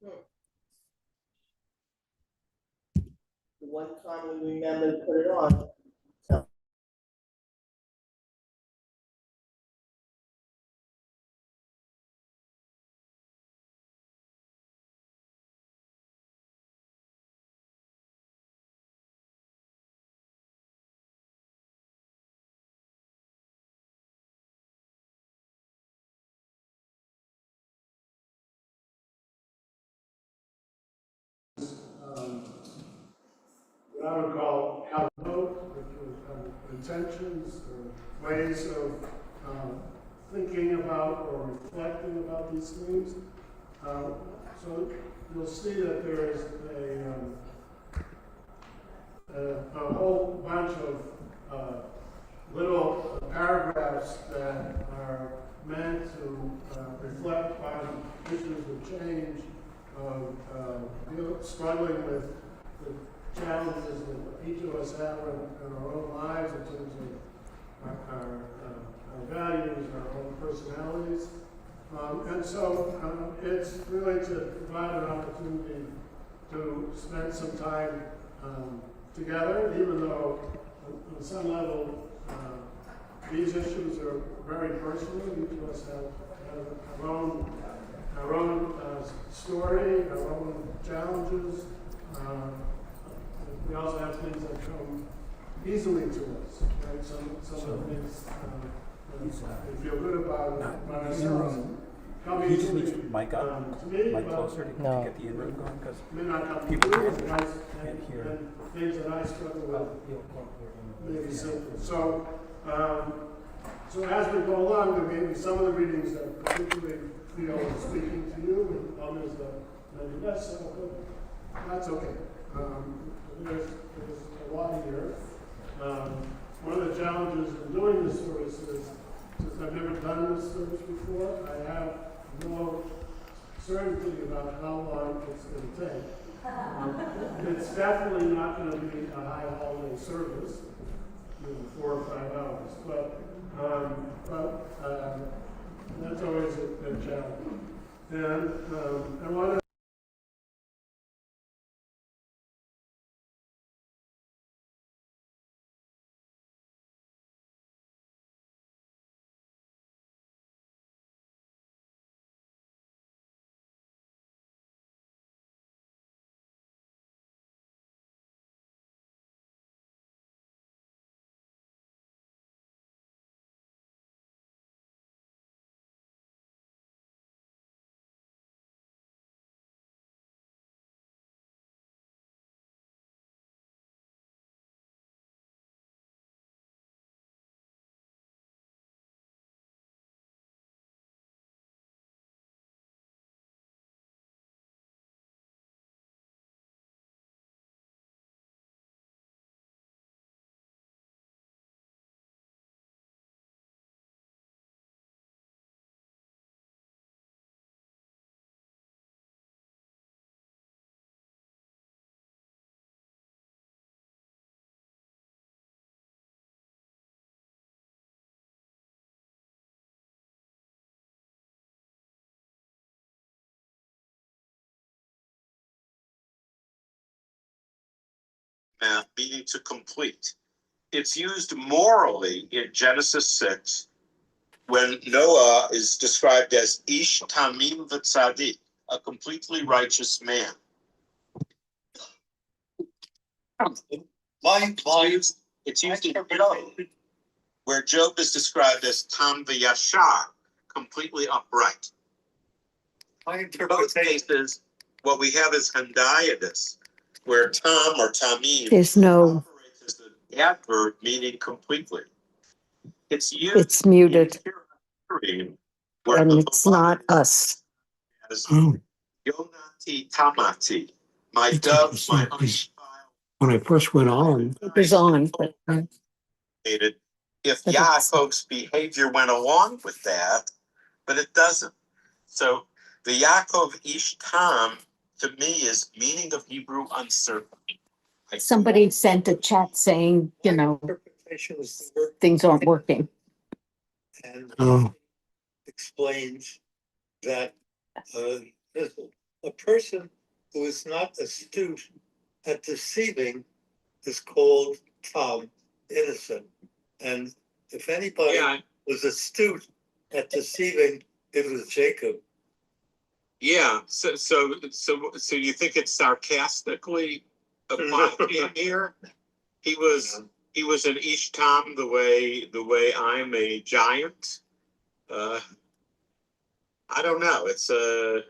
The one time we remember to put it on. So. What I would call outlook, which was intentions or ways of thinking about or reflecting about these themes. So you'll see that there is a whole bunch of little paragraphs that are meant to reflect on issues of change, of struggling with the challenges that each of us have in our own lives in terms of our values, our own personalities. And so it's really to provide an opportunity to spend some time together, even though on some level these issues are very personal. Each of us have our own story, our own challenges. We also have things that come easily to us, right? Some of the things we feel good about ourselves. Come easily to mic up, to me, mic closer to get the inroad going, because may not come to people you, can't hear. and things that I struggle with maybe simple. So as we go along, there may be some of the readings that particularly feel speaking to you, and others that maybe less so, but that's okay. There's a lot here. One of the challenges in doing this service is, since I've never done this service before, I have no certainty about how long it's going to take. It's definitely not going to be a high holiday service, 4 or 5 hours, but that's always a challenge. And I want to meaning to complete. It's used morally in Genesis 6 when Noah is described as Ish Tamim V'Tzadik, a completely righteous man. It's used in Job, where Job is described as Tam V'Yashar, completely upright. In both cases, what we have is Handayadis, where Tam or Tamim There's no, operates as an adverb meaning completely. It's used it's muted, where and it's not us. as Yonati Tamati, my dove, my undefiled. When I first went on, It was on, but If But it's- Yaakov's behavior went along with that, but it doesn't. So the Yaakov Ish Tam to me is meaning of Hebrew uncertain. somebody sent a chat saying, interpretation is the word, things aren't working. and Oh. explains that this a person who is not astute at deceiving is called Tom, innocent. And if anybody Yeah, was astute at deceiving, it was Jacob. yeah. So you think it's sarcastically applied in here? He was an Ish Tom the way I'm a giant. I don't know. It's a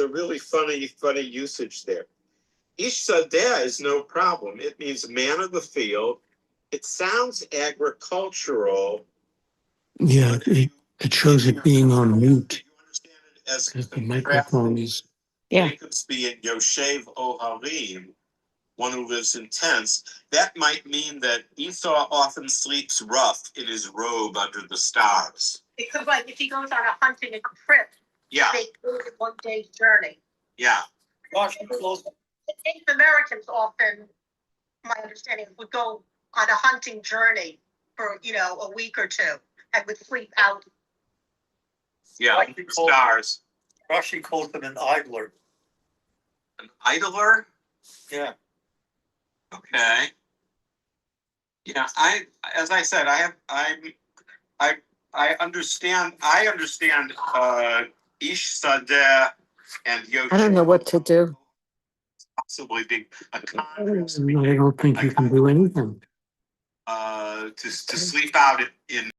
really funny usage there. Ish Sadeh is no problem. It means man of the field. It sounds agricultural. Yeah, it shows it being on mute You understand it as because the microphone is. Yeah. Jacob's being Yoshev Oharim, one who lives in tents. That might mean that Esau often sleeps rough in his robe under the stars. Because like if he goes on a hunting trip, Yeah, they go 1 day's journey. yeah. The Native Americans often, my understanding, would go on a hunting journey for, a week or two and would sleep out. Yeah, Like the stars. Rashi calls him an idler. An idler? Yeah. Okay. Yeah, as I said, I understand Ish Sadeh and Yosh. I don't know what to do. Possibly being a I don't think you can do anything. to sleep out in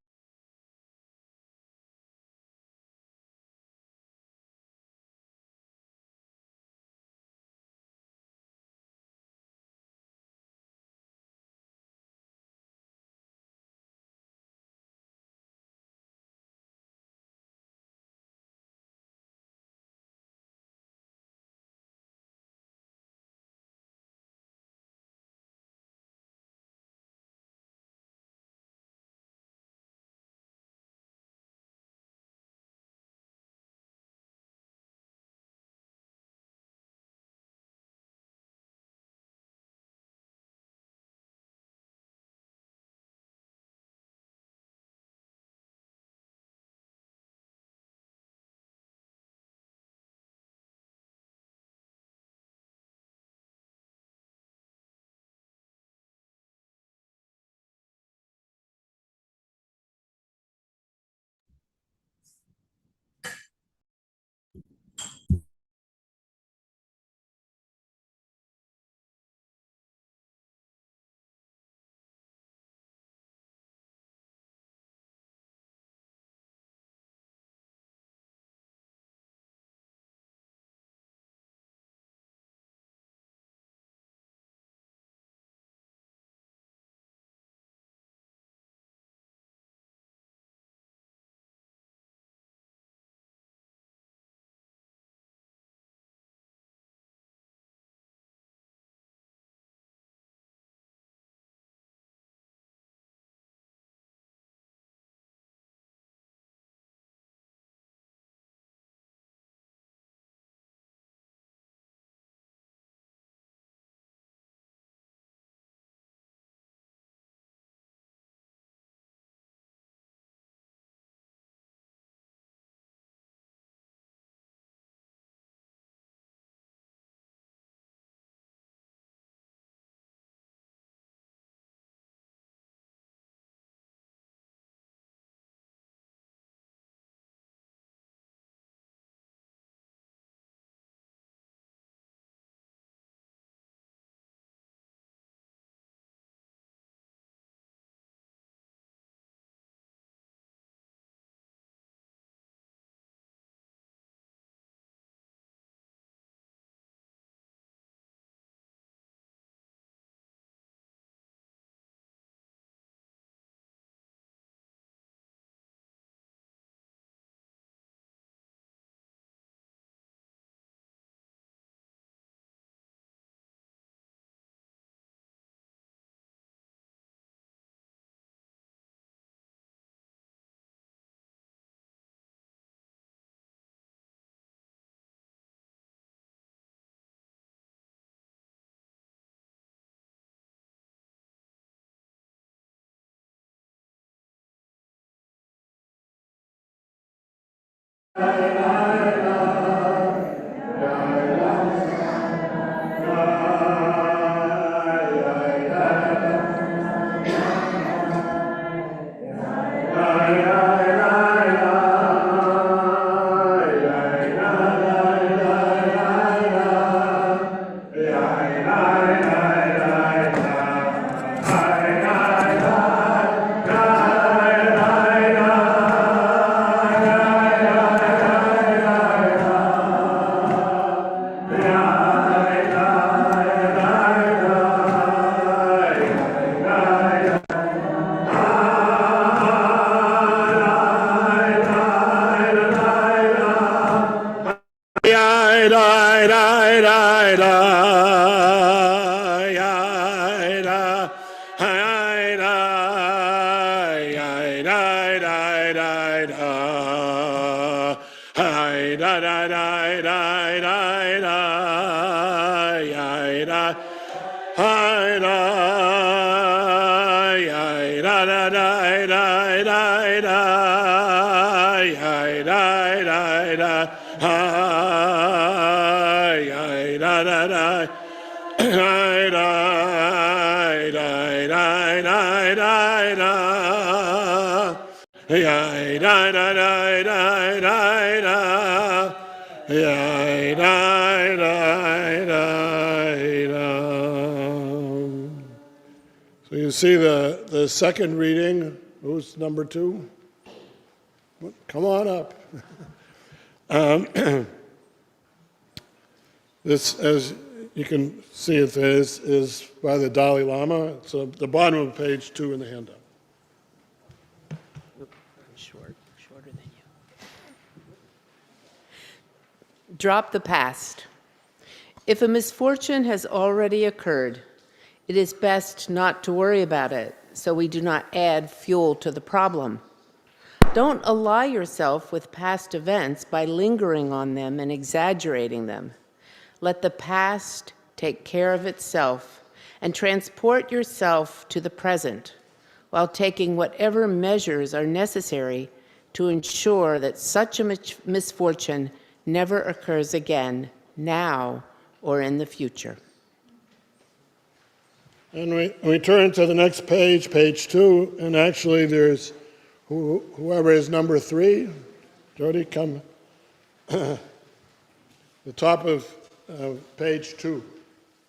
So you see the second reading. Who's number 2? Come on up. This, as you can see, it is by the Dalai Lama. It's at the bottom of page 2 in the handout. Shorter than you. Drop the past. If a misfortune has already occurred, it is best not to worry about it, so we do not add fuel to the problem. Don't ally yourself with past events by lingering on them and exaggerating them. Let the past take care of itself and transport yourself to the present while taking whatever measures are necessary to ensure that such a misfortune never occurs again, now or in the future. And we turn to the next page, page 2, and actually there's whoever is number 3. Jody, come. The top of page 2.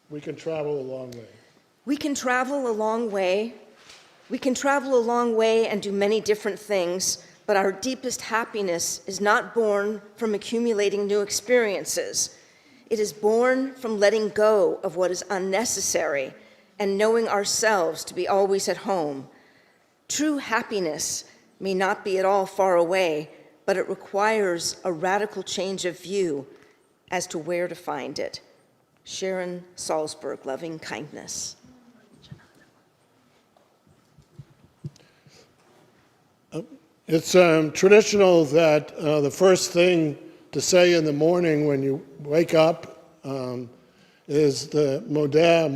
We can travel a long way. We can travel a long way. We can travel a long way and do many different things, but our deepest happiness is not born from accumulating new experiences. It is born from letting go of what is unnecessary and knowing ourselves to be always at home. True happiness may not be at all far away, but it requires a radical change of view as to where to find it. Sharon Salzberg, Loving Kindness. It's traditional that the first thing to say in the morning when you wake up is the Modeh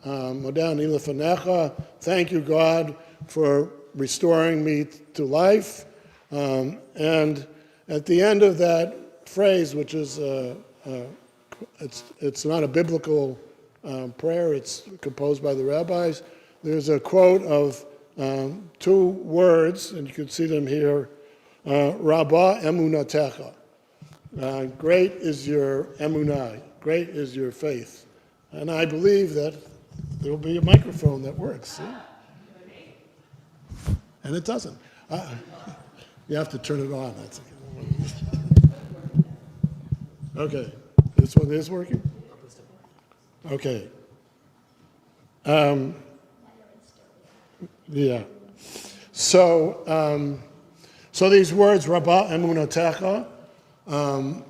ani lefanecha. Thank you, God, for restoring me to life. And at the end of that phrase, which is it's not a biblical prayer, it's composed by the rabbis, there's a quote of 2 words, and you can see them here, Rabbah emunatecha. Great is your emunah, great is your faith. And I believe that there will be a microphone that works, see? And it doesn't. You have to turn it on. That's okay. This one is working? Okay. Yeah. So these words, Rabbah emunatecha, are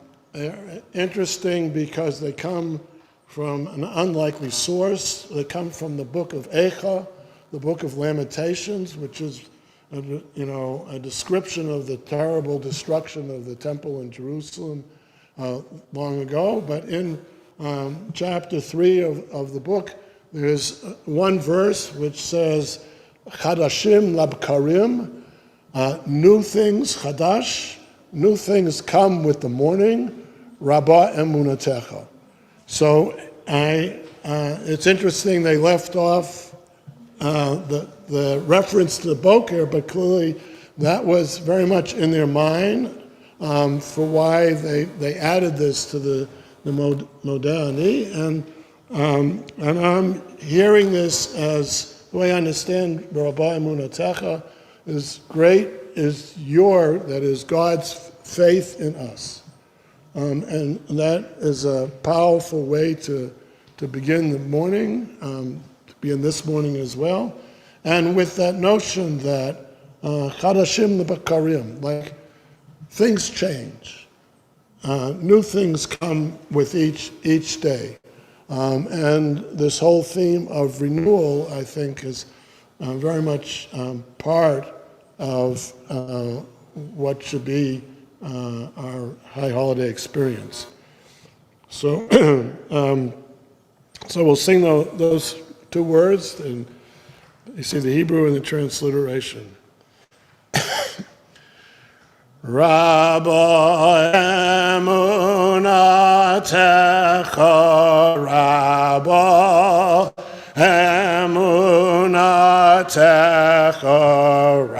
interesting because they come from an unlikely source. They come from the book of Eicha, the book of Lamentations, which is a description of the terrible destruction of the temple in Jerusalem long ago. But in chapter 3 of the book, there's one verse which says, Chadashim labkarim, new things, chadash, new things come with the morning. Rabba emunatecha. So it's interesting they left off the reference to the Boker, but clearly that was very much in their mind for why they added this to the modality. And I'm hearing this as the way I understand Rabba emunatecha is great, is that is God's faith in us. And that is a powerful way to begin the morning, to begin this morning as well. And with that notion that Chadashim Lebakarim, like things change. New things come with each day. And this whole theme of renewal, I think, is very much part of what should be our high holiday experience. So, so we'll sing those two words, and you see the Hebrew and the transliteration. Rabba emunatecha, Rabba emunatecha,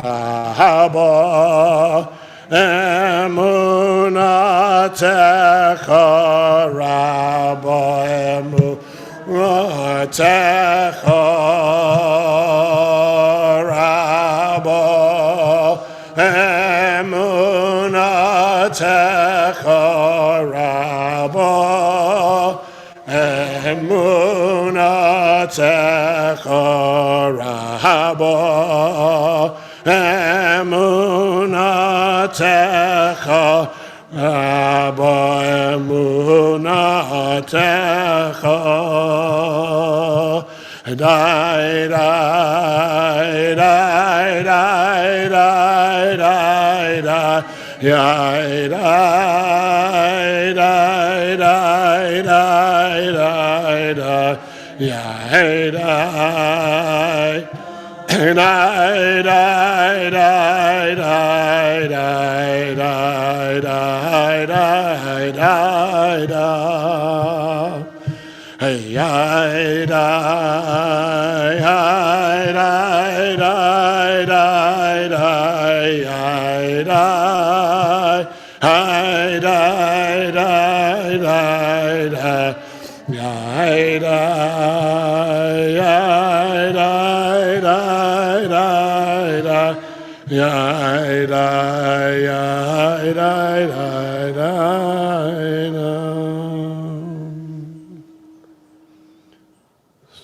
Rabba emunatecha, Rabba emunatecha, Rabba emunatecha, Rabba emunatecha, Rabba emunatecha, Rabba emunatecha. Die, die, die, die, die, die, die. Die, die, die, die, die, die, die. Die, die. Die, die, die, die, die, die, die, die. Hey, ay, da, ay, da, da, da, da, ay, da, ay, da, da, da, da, ay, da, ay, da, da, da, da, ay, da, ay, da, da, da.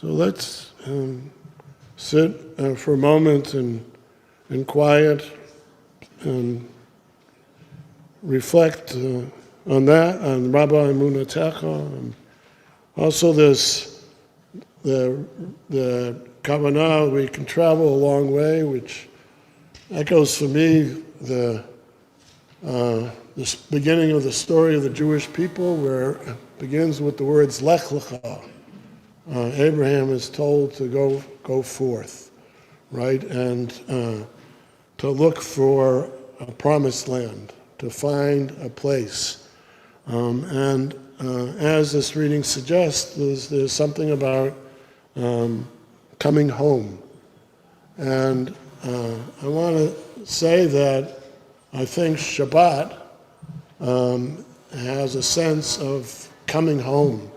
So let's sit for a moment in quiet and reflect on that, on Rabba emunatecha, and also the kavanah, we can travel a long way, which echoes for me the beginning of the story of the Jewish people, where it begins with the words Lech Lecha. Abraham is told to go forth, right, and to look for a promised land, to find a place. And as this reading suggests, there's something about coming home. And I want to say that I think Shabbat has a sense of coming home.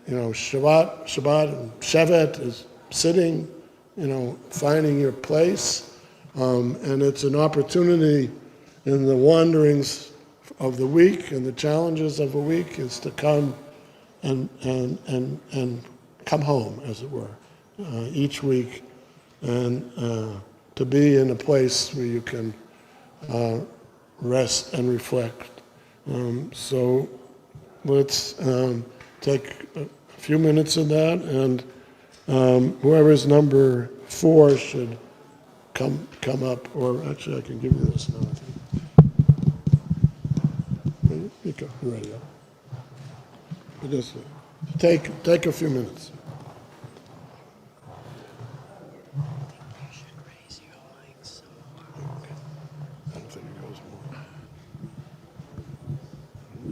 Shabbat and Shevet is sitting, finding your place. And it's an opportunity in the wanderings of the week and the challenges of a week is to come and come home, as it were, each week, and to be in a place where you can rest and reflect. So let's take a few minutes of that, and whoever's number 4 should come up, or actually I can give you this now. You go, you're ready. Just take a few minutes. I don't think it goes more.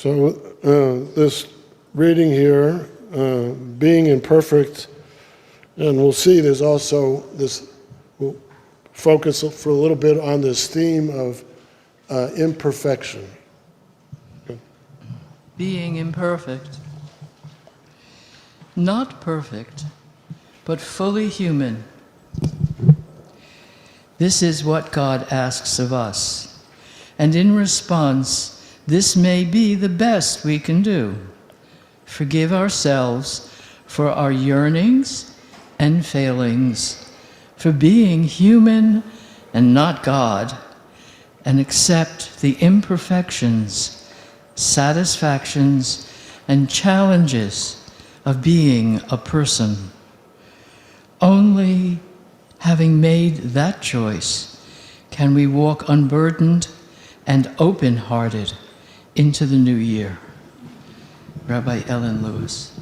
So this reading here, being imperfect, and we'll see there's also this, we'll focus for a little bit on this theme of imperfection. Being imperfect. Not perfect, but fully human. This is what God asks of us. And in response, this may be the best we can do. Forgive ourselves for our yearnings and failings, for being human and not God, and accept the imperfections, satisfactions, and challenges of being a person. Only having made that choice can we walk unburdened and open-hearted into the new year. Rabbi Ellen Lewis.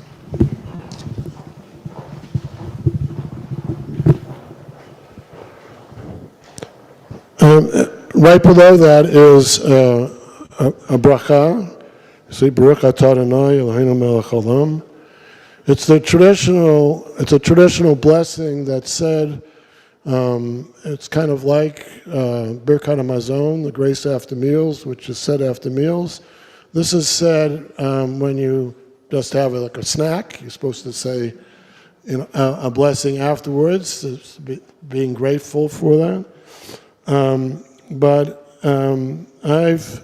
Right below that is a bracha. See, Baruch atah Adonai Eloheinu melech haolam. It's a traditional blessing that's said. It's kind of like Birkat HaMazon, the grace after meals, which is said after meals. This is said when you just have like a snack. You're supposed to say, a blessing afterwards, being grateful for that. But I've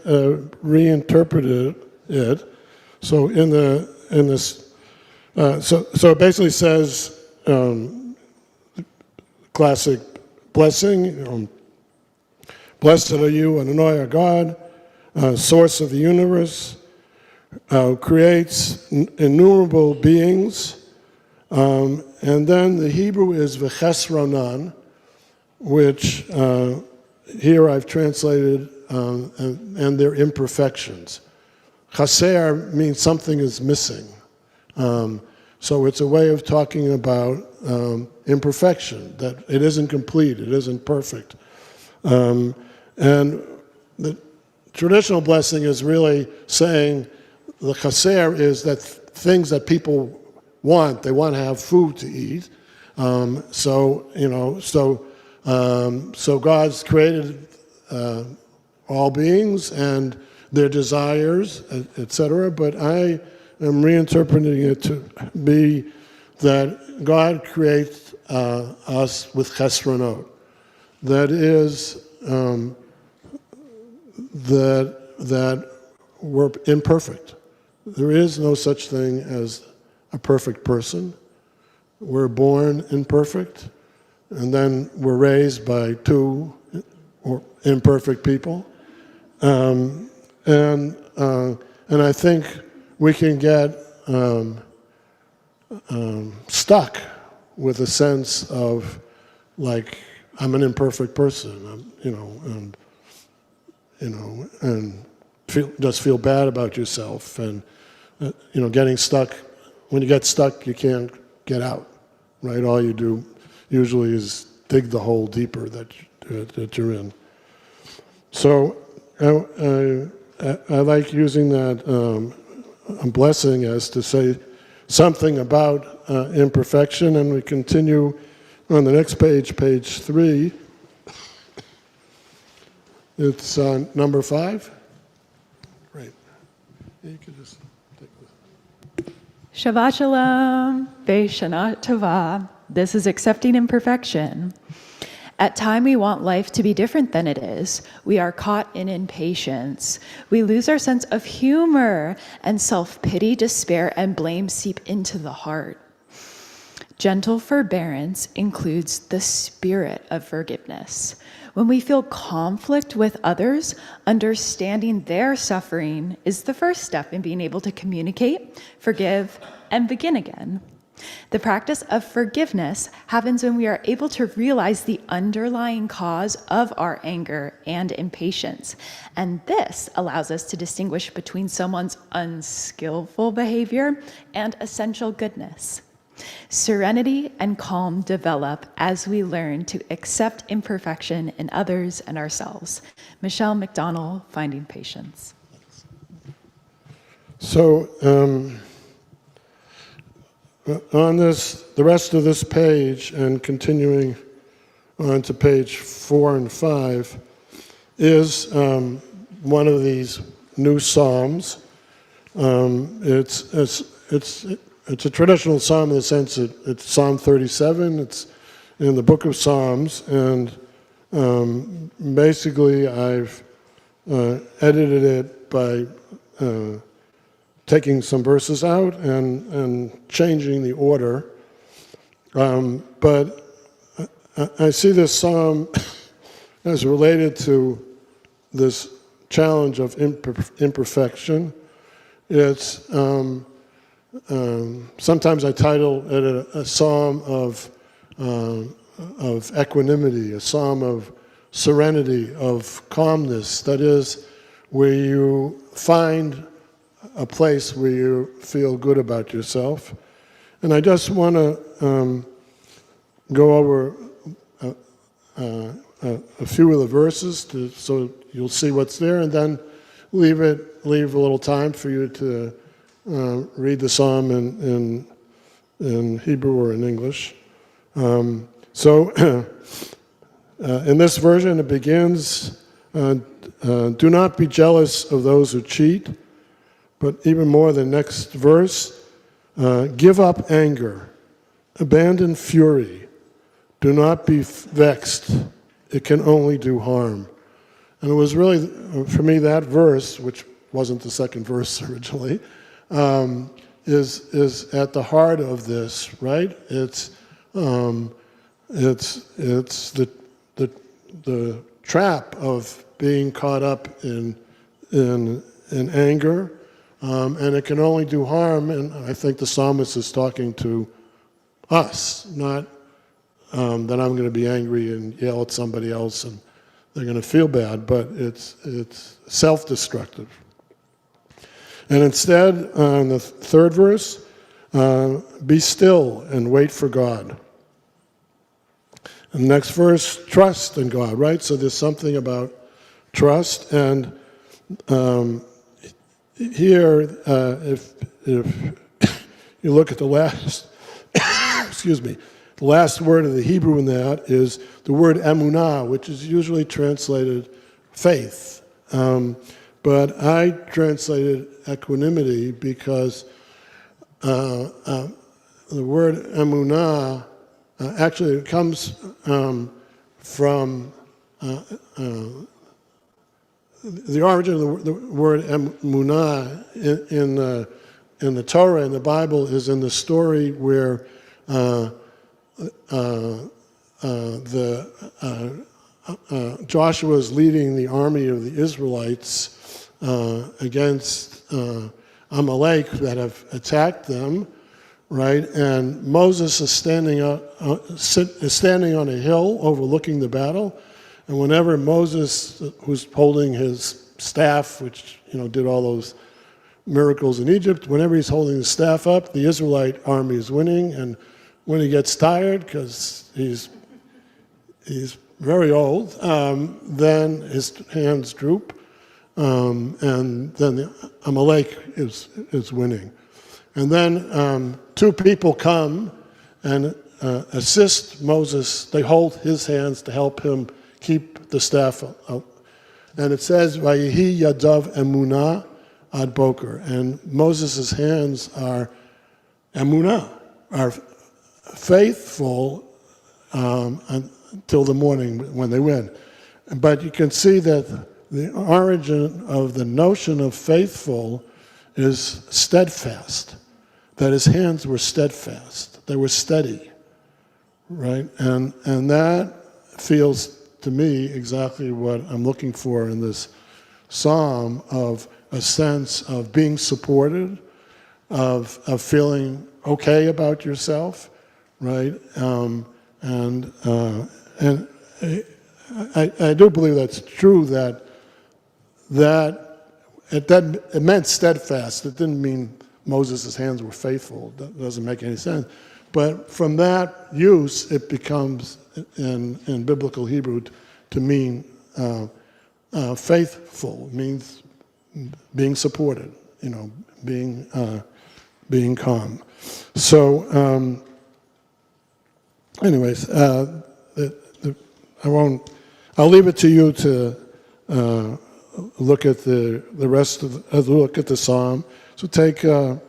reinterpreted it. So so it basically says classic blessing. Blessed are you, Adonai, our God, source of the universe, creates innumerable beings. And then the Hebrew is v'chesronan, which here I've translated, and their imperfections. Chaser means something is missing. So it's a way of talking about imperfection, that it isn't complete, it isn't perfect. And the traditional blessing is really saying the chaser is that things that people want. They want to have food to eat. So God's created all beings and their desires, etc. But I am reinterpreting it to be that God creates us with chesronot. That is that we're imperfect. There is no such thing as a perfect person. We're born imperfect, and then we're raised by two imperfect people. And I think we can get stuck with a sense of, like, I'm an imperfect person, and feel bad about yourself, and getting stuck. When you get stuck, you can't get out, right? All you do usually is dig the hole deeper that you're in. So I like using that blessing as to say something about imperfection, and we continue on the next page, page 3. It's number 5. Great. You could just take this. Shabbat Shalom, Shana Tova. This is accepting imperfection. At times we want life to be different than it is. We are caught in impatience. We lose our sense of humor, and self-pity, despair, and blame seep into the heart. Gentle forbearance includes the spirit of forgiveness. When we feel conflict with others, understanding their suffering is the first step in being able to communicate, forgive, and begin again. The practice of forgiveness happens when we are able to realize the underlying cause of our anger and impatience. And this allows us to distinguish between someone's unskillful behavior and essential goodness. Serenity and calm develop as we learn to accept imperfection in others and ourselves. Michelle McDonald, Finding Patience. So on the rest of this page and continuing on to page 4 and 5 is one of these new psalms. It's a traditional psalm in the sense that it's Psalm 37. It's in the book of Psalms, and basically I've edited it by taking some verses out and changing the order. But I see this psalm as related to this challenge of imperfection. It's sometimes I title it a psalm of equanimity, a psalm of serenity, of calmness. That is, where you find a place where you feel good about yourself. And I just want to go over a few of the verses so you'll see what's there, and then leave a little time for you to read the psalm in Hebrew or in English. So in this version, it begins, do not be jealous of those who cheat, but even more, the next verse, give up anger, abandon fury, do not be vexed, it can only do harm. And it was really, for me, that verse, which wasn't the second verse originally, is at the heart of this, right? It's the trap of being caught up in anger, and it can only do harm. And I think the psalmist is talking to us, not that I'm going to be angry and yell at somebody else and they're going to feel bad, but it's self-destructive. And instead, in the third verse, be still and wait for God. And the next verse, trust in God, right? So there's something about trust. And here, if you look at the last, excuse me, the last word of the Hebrew in that is the word emunah, which is usually translated faith. But I translated equanimity because the word emunah actually comes from the origin of the word emunah in the Torah, in the Bible, is in the story where Joshua is leading the army of the Israelites against Amalek that have attacked them, right? And Moses is standing on a hill overlooking the battle, and whenever Moses, who's holding his staff, which did all those miracles in Egypt, whenever he's holding his staff up, the Israelite army is winning, and when he gets tired, because he's very old, then his hands droop, and then the Amalek is winning. And then two people come and assist Moses. They hold his hands to help him keep the staff out. And it says, Vayihi yadav emunah ad boker. And Moses' hands are emunah, are faithful until the morning when they win. But you can see that the origin of the notion of faithful is steadfast, that his hands were steadfast. They were steady, right? And that feels to me exactly what I'm looking for in this psalm, of a sense of being supported, of feeling okay about yourself, right? And I do believe that's true, that it meant steadfast. It didn't mean Moses' hands were faithful. That doesn't make any sense. But from that use, it becomes, in biblical Hebrew, to mean faithful. It means being supported. being calm. So, anyways, I'll leave it to you to look at the rest of look at the psalm. So take a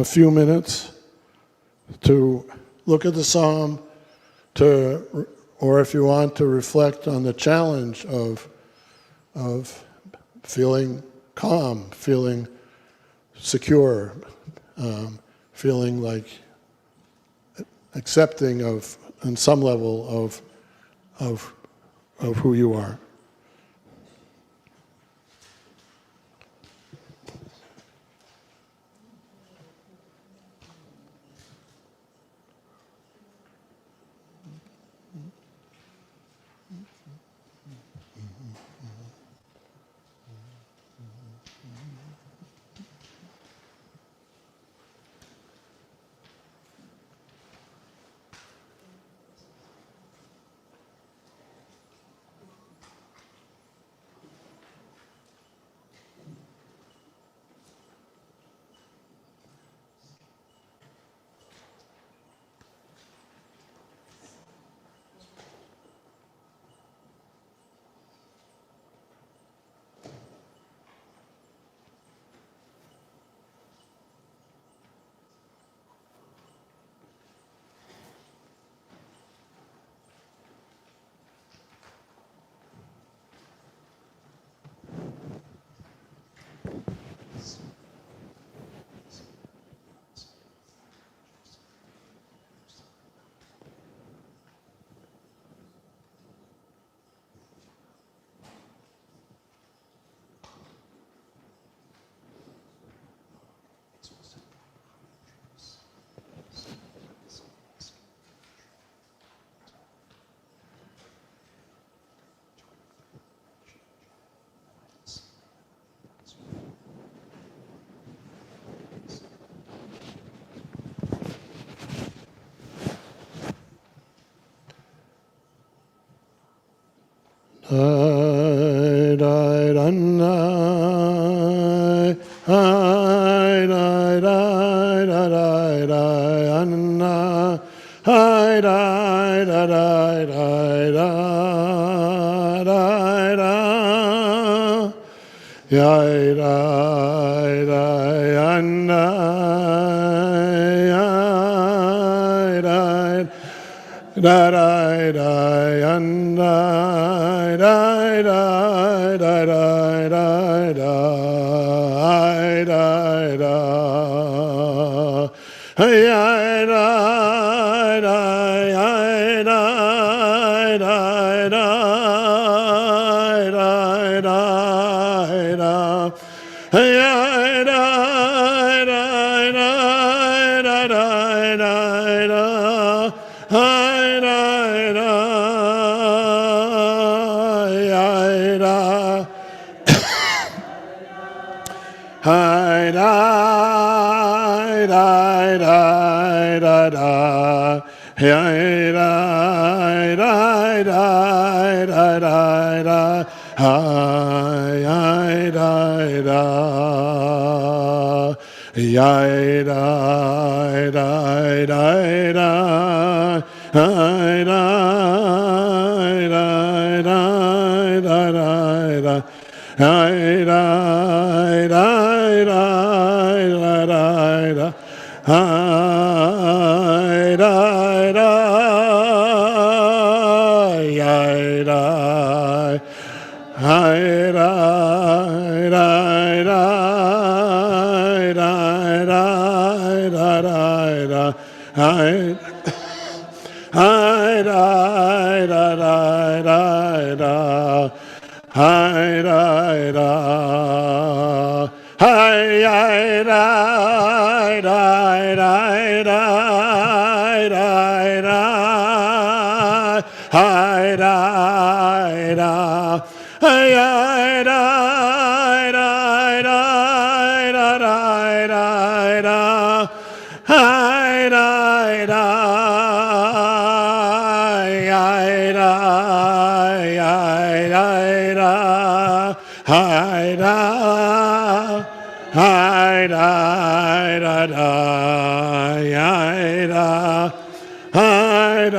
few minutes to look at the psalm, or if you want to reflect on the challenge of feeling calm, feeling secure, feeling like accepting of, on some level, of who you are.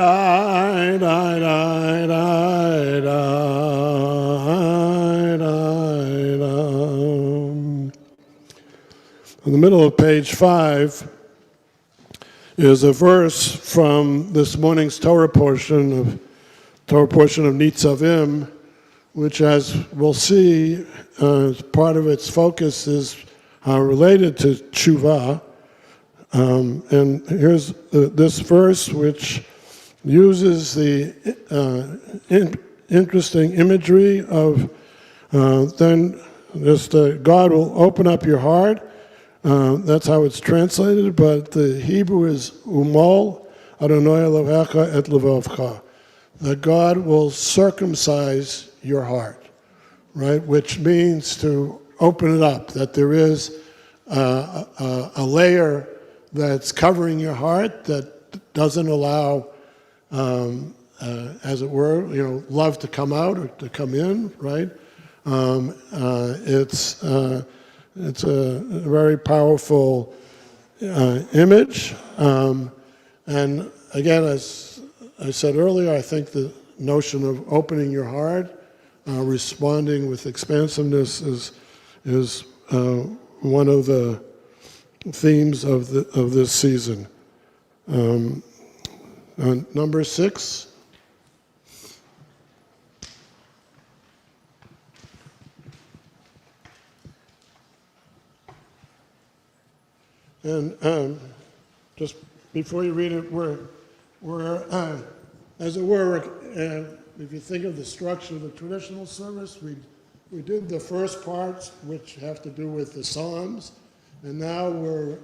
die, die, die, die, die, die, die. In the middle of page 5 is a verse from this morning's Torah portion of Nitzavim, which, as we'll see, part of its focus is related to tshuva. And here's this verse, which uses the interesting imagery of then just God will open up your heart. That's how it's translated, but the Hebrew is umol Adonai Elohecha et levavcha. That God will circumcise your heart, right? Which means to open it up, that there is a layer that's covering your heart that doesn't allow, as it were, love to come out or to come in, right? It's a very powerful image, and again, as I said earlier, I think the notion of opening your heart, responding with expansiveness is one of the themes of this season. Number 6. And just before you read it, we're as it were, if you think of the structure of the traditional service, we did the first parts, which have to do with the Psalms, and now we're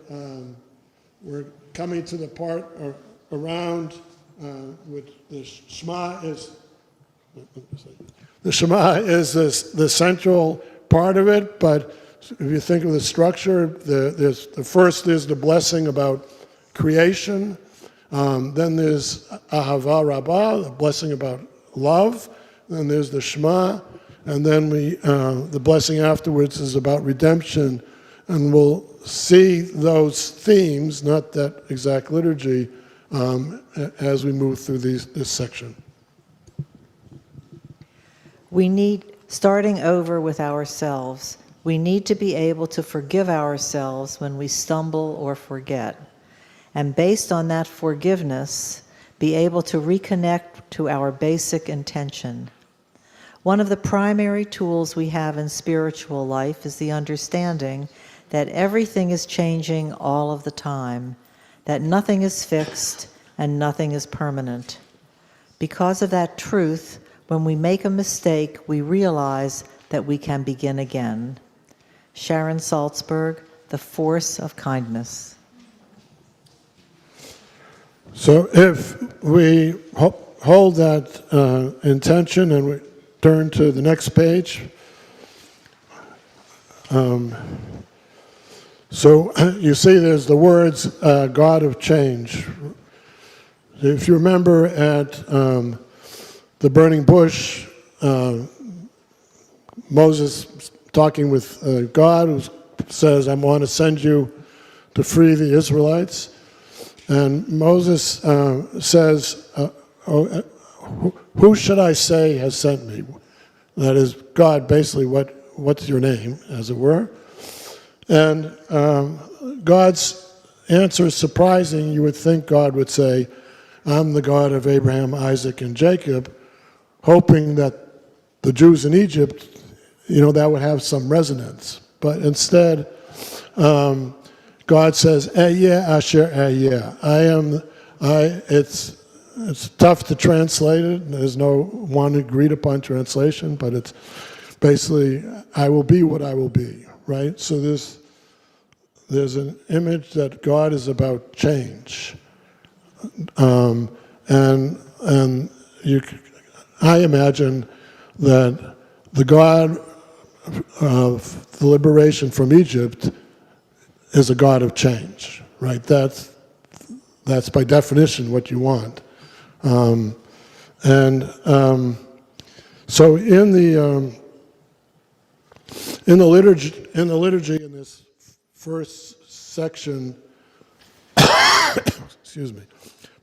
coming to the part around which the Shema is. The Shema is the central part of it, but if you think of the structure, the first is the blessing about creation. Then there's Ahava Rabbah, the blessing about love. Then there's the Shema, and then the blessing afterwards is about redemption. And we'll see those themes, not that exact liturgy, as we move through this section. We need, starting over with ourselves, we need to be able to forgive ourselves when we stumble or forget. And based on that forgiveness, be able to reconnect to our basic intention. One of the primary tools we have in spiritual life is the understanding that everything is changing all of the time, that nothing is fixed and nothing is permanent. Because of that truth, when we make a mistake, we realize that we can begin again. Sharon Salzberg, The Force of Kindness. So if we hold that intention and we turn to the next page. So you see there's the words, God of change. If you remember at the burning bush, Moses talking with God, who says, I want to send you to free the Israelites. And Moses says, who should I say has sent me? That is, God, basically, what's your name, as it were? And God's answer is surprising. You would think God would say, I'm the God of Abraham, Isaac, and Jacob, hoping that the Jews in Egypt, that would have some resonance. But instead, God says, Ehyeh asher ehyeh. It's tough to translate it. There's no one agreed upon translation, but it's basically, I will be what I will be, right? So there's an image that God is about change. I imagine that the God of the liberation from Egypt is a God of change, right? That's by definition what you want. So in the liturgy in this first section, excuse me,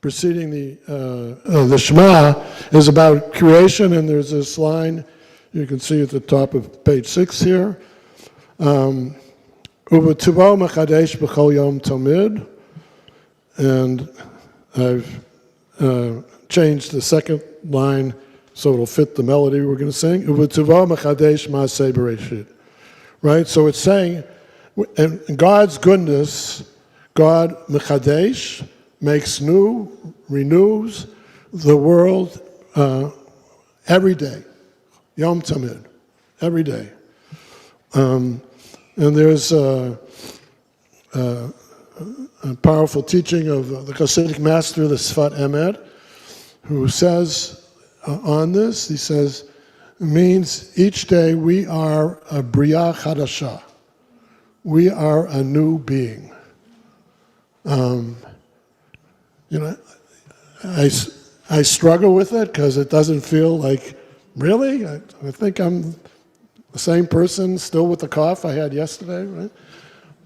preceding the Shema is about creation, and there's this line you can see at the top of page 6 here. U'v'tuvo mechadesh b'chol yom tamid, and I've changed the second line so it'll fit the melody we're going to sing. U'v'tuvo mechadesh ma'aseh bereshit. Right? So it's saying, in God's goodness, God mechadesh, makes new, renews the world every day. Yom Tamid, every day. And there's a powerful teaching of the Hasidic master, the Sfat Emet, who says on this, he says, it means each day we are a Bria Chadasha. We are a new being. I struggle with it because it doesn't feel like, really? I think I'm the same person, still with the cough I had yesterday, right?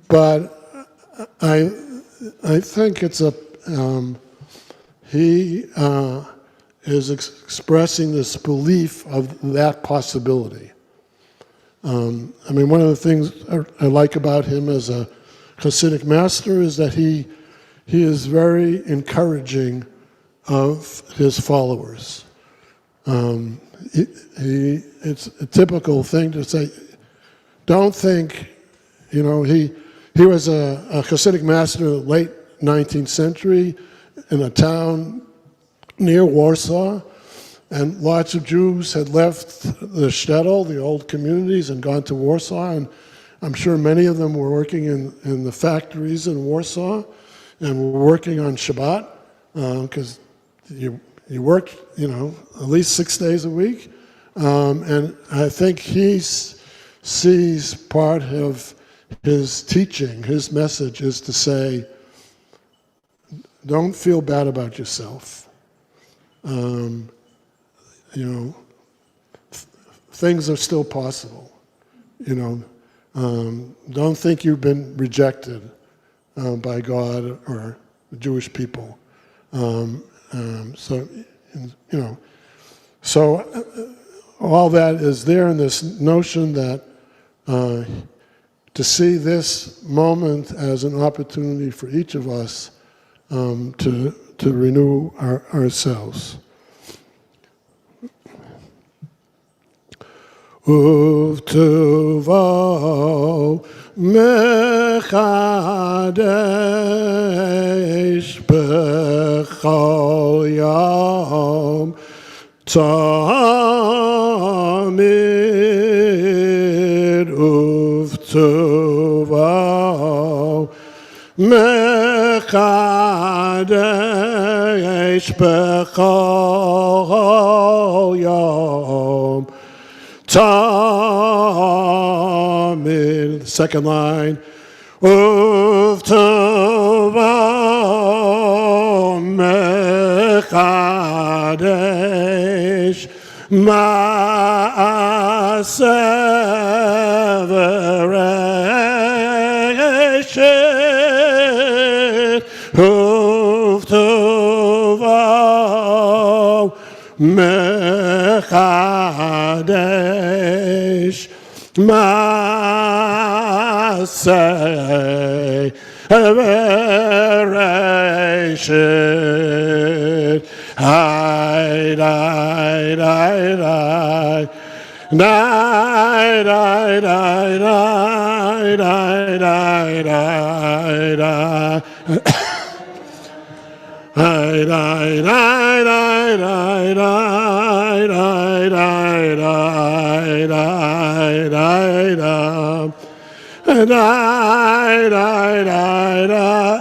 But I think it's he is expressing this belief of that possibility. One of the things I like about him as a Hasidic master is that he is very encouraging of his followers. It's a typical thing to say, don't think, he was a Hasidic master in the late 19th century in a town near Warsaw, and lots of Jews had left the shtetl, the old communities, and gone to Warsaw, and I'm sure many of them were working in the factories in Warsaw and were working on Shabbat, because you worked, at least 6 days a week. And I think he sees part of his teaching, his message is to say, don't feel bad about yourself. Things are still possible. Don't think you've been rejected by God or the Jewish people. So all that is there in this notion that to see this moment as an opportunity for each of us to renew ourselves. Uv'tuvo mechadesh b'chol yom tamid, uv'tuvo mechadesh b'chol yom tamid. The second line, uv'tuvo mechadesh ma'aseh v'reshit, uv'tuvo mechadesh ma'aseh v'reshit. Hai, dai, dai, dai. Dai, dai, dai, dai, dai, dai, dai, dai. Dai, dai, dai, dai, dai, dai, dai, dai, dai, dai, dai, dai. Dai, dai, dai, dai.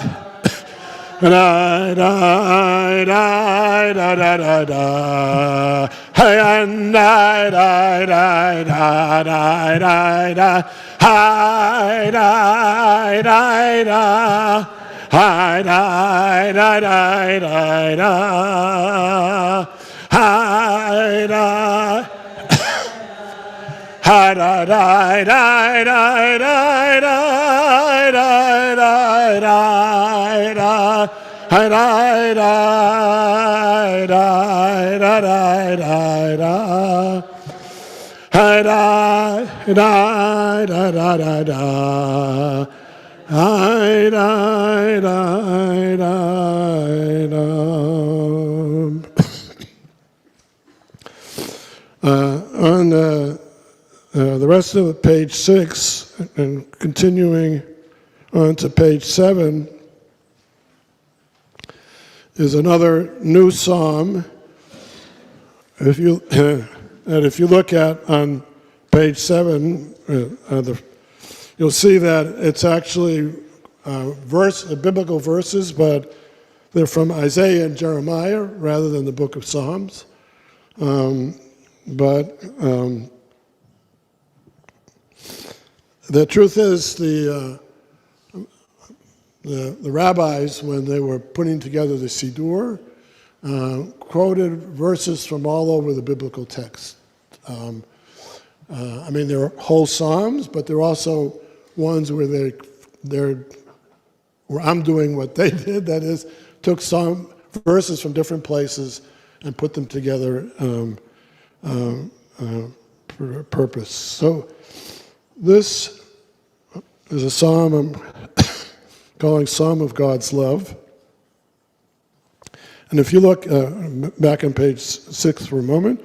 Da da da da da da da. Hey, and da da da da da da da. Hi da da da. Hi da da da da da. Hi da. Hi da da da da da da da da da da. Hi da da da da da da da. Hi da da da da da da. Hi da da da da. On the rest of page 6 and continuing on to page 7 is another new psalm. If you look at on page 7, you'll see that it's actually biblical verses, but they're from Isaiah and Jeremiah rather than the book of Psalms. But the truth is, the rabbis, when they were putting together the Siddur, quoted verses from all over the biblical text. I mean, there are whole psalms, but there are also ones where where I'm doing what they did. That is, took some verses from different places and put them together for a purpose. So this is a psalm I'm calling Psalm of God's Love. And if you look back on page 6 for a moment,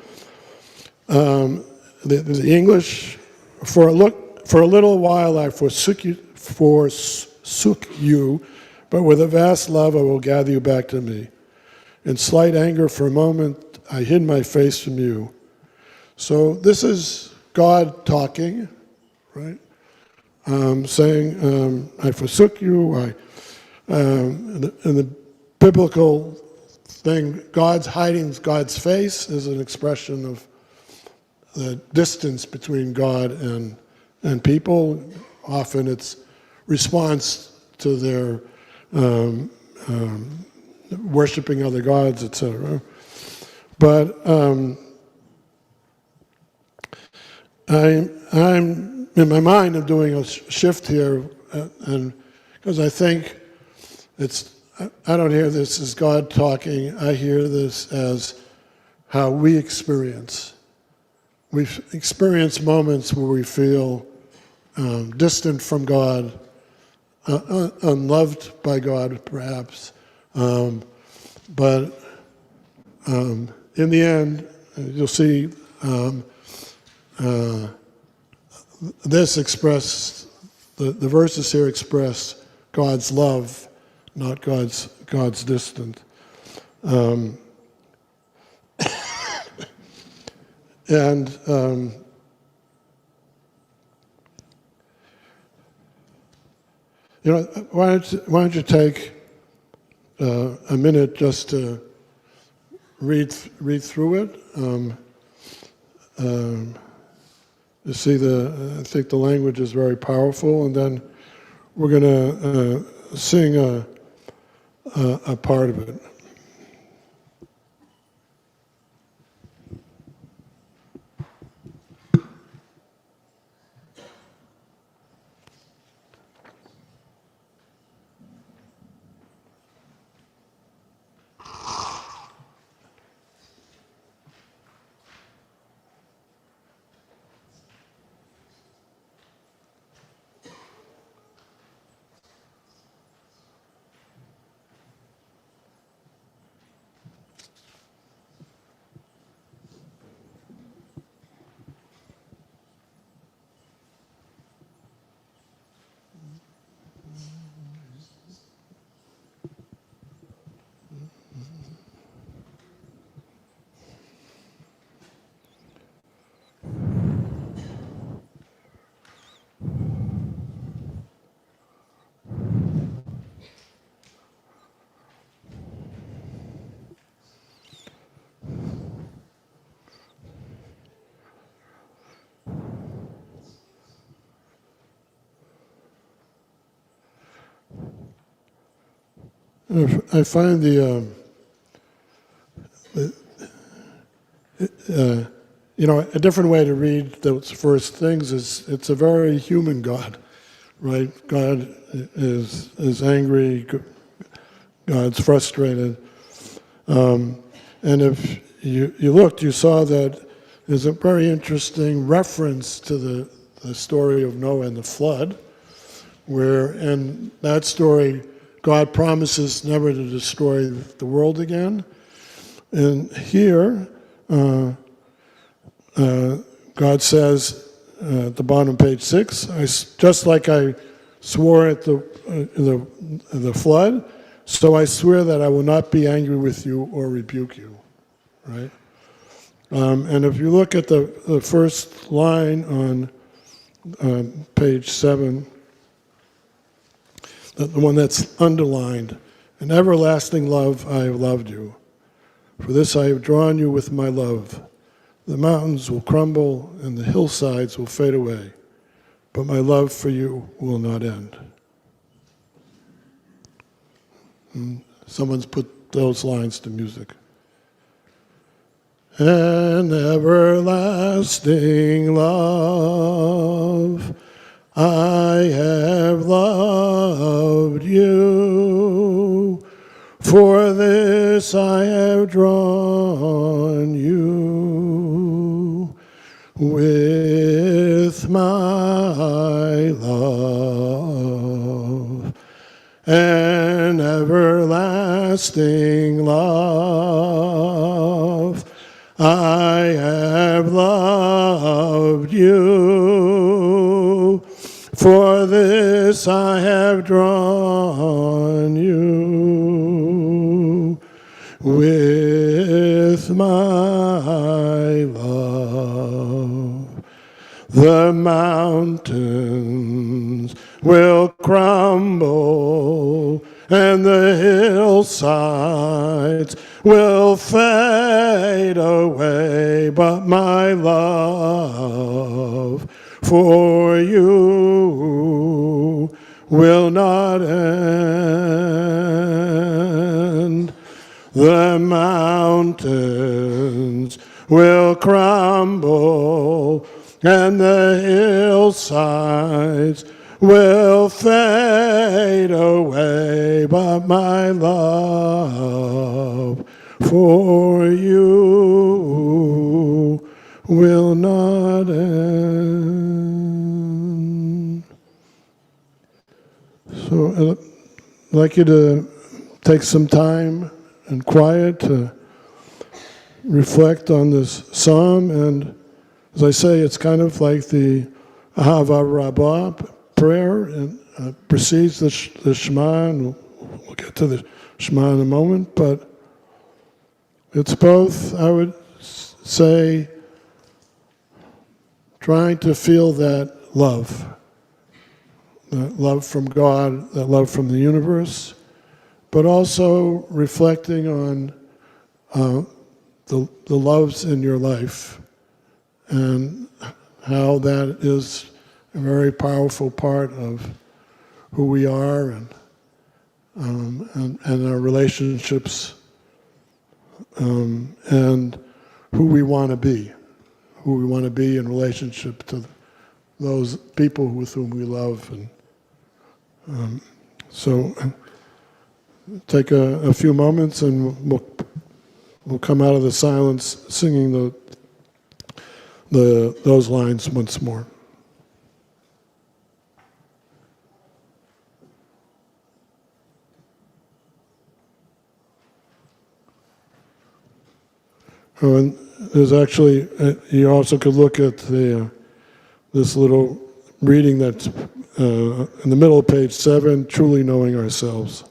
the English, for a little while I forsook you, but with a vast love I will gather you back to me. In slight anger for a moment I hid my face from you. So this is God talking, right? Saying, I forsook you. In the biblical thing, God's hiding God's face is an expression of the distance between God and people. Often it's response to their worshiping other gods, etc. But I'm in my mind, I'm doing a shift here, and because I think I don't hear this as God talking. I hear this as how we experience. We've experienced moments where we feel distant from God, unloved by God, perhaps. But in the end, you'll see this expressed, the verses here express God's love, not God's distance. And why don't you take a minute just to read through it. You see, I think the language is very powerful, and then we're going to sing a part of it. I find a different way to read those first things is it's a very human God, right? God is angry. God's frustrated. And if you looked, you saw that there's a very interesting reference to the story of Noah and the flood, where in that story, God promises never to destroy the world again. And here, God says at the bottom of page 6, just like I swore at the flood, so I swear that I will not be angry with you or rebuke you, right? And if you look at the first line on page 7, the one that's underlined, in everlasting love I have loved you. For this I have drawn you with my love. The mountains will crumble and the hillsides will fade away, but my love for you will not end. And someone's put those lines to music. An everlasting love, I have loved you. For this I have drawn you with my love. An everlasting love, I have loved you. For this I have drawn you with my love. The mountains will crumble and the hillsides will fade away, but my love for you will not end. The mountains will crumble and the hillsides will fade away, but my love for you will not end. So I'd like you to take some time and quiet to reflect on this psalm. And as I say, it's kind of like the Ahava Rabbah prayer, and precedes the Shema, and we'll get to the Shema in a moment. But it's both, I would say, trying to feel that love from God, that love from the universe, but also reflecting on the loves in your life and how that is a very powerful part of who we are and our relationships and who we want to be in relationship to those people with whom we love. And so take a few moments and we'll come out of the silence singing those lines once more. Oh, and there's actually, you also could look at this little reading that's in the middle of page 7, truly knowing ourselves.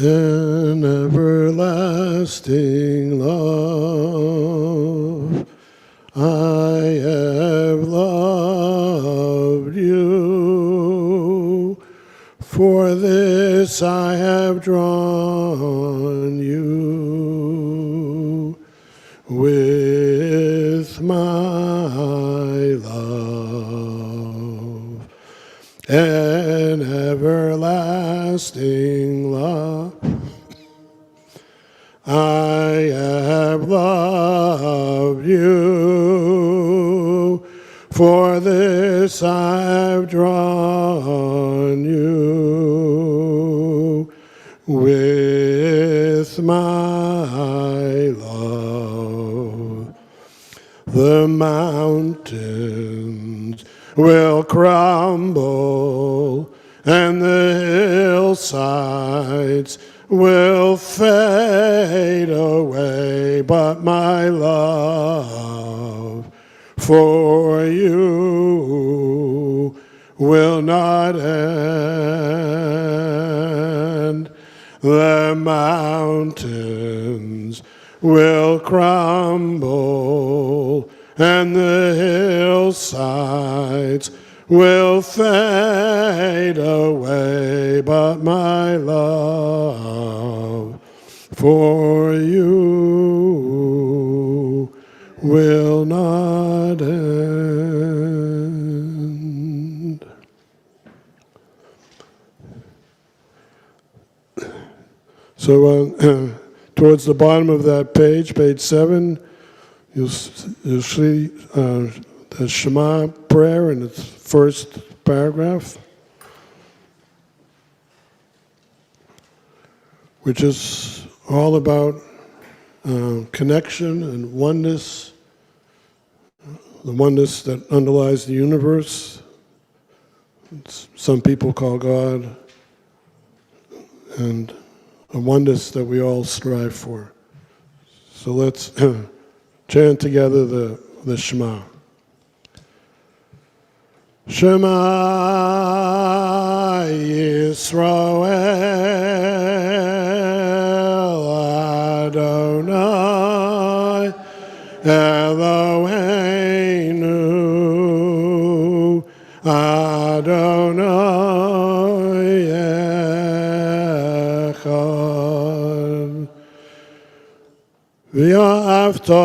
and everlasting love. I have loved you, for this I have drawn you with my love, and everlasting love. I have loved you, for this I have drawn you with my love. The mountains will crumble, and the hillsides will fade away, but my love for you will not end. The mountains will crumble, and the hillsides will fade away, but my love for you will not end. So towards the bottom of that page, page 7, you'll see the Shema prayer in its first paragraph, which is all about connection and oneness, the oneness that underlies the universe. Some people call God, and a oneness that we all strive for. So let's chant together the Shema. Shema Yisrael Adonai Eloheinu Adonai Echad. V'ya'avta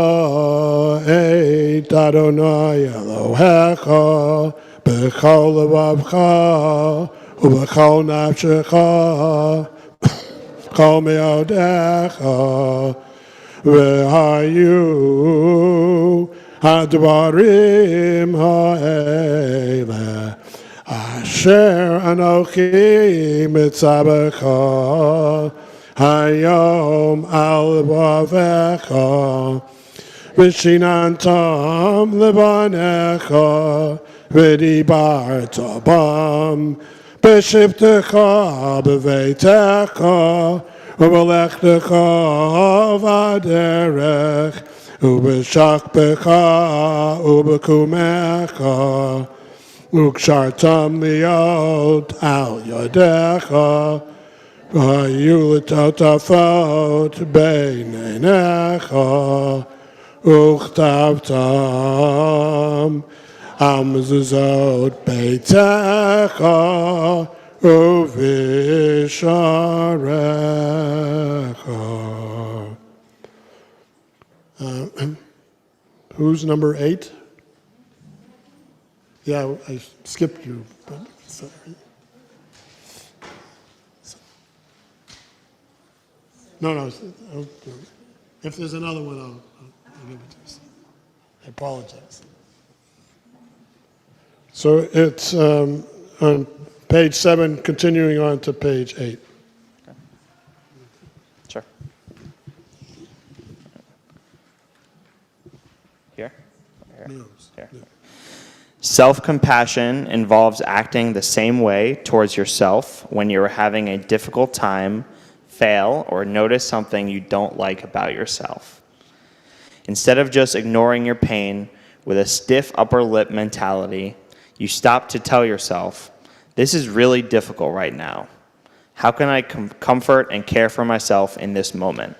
et Adonai Elohecha b'chol levavcha u'b'chol nafshecha b'chol me'odecha v'hayu hadvarim ha'ele asher anochi mitzabecha hayom al levavecha v'shinantam levanecha v'dibarta bam b'shivtecha b'veitecha u'b'lechtecha v'aderech u'b'shakbecha u'b'kumecha u'kshartam liot al yodecha v'hayu l'totafot b'neinecha u'chtavtam al mezuzot beitecha u'visharecha. Who's number 8? Yeah, I skipped you, but sorry. No. If there's another one, I'll give it to you. I apologize. So it's on page 7, continuing on to page 8. Sure. Here? No. Here. Self-compassion involves acting the same way towards yourself when you're having a difficult time, fail, or notice something you don't like about yourself. Instead of just ignoring your pain with a stiff upper lip mentality, you stop to tell yourself, this is really difficult right now. How can I comfort and care for myself in this moment?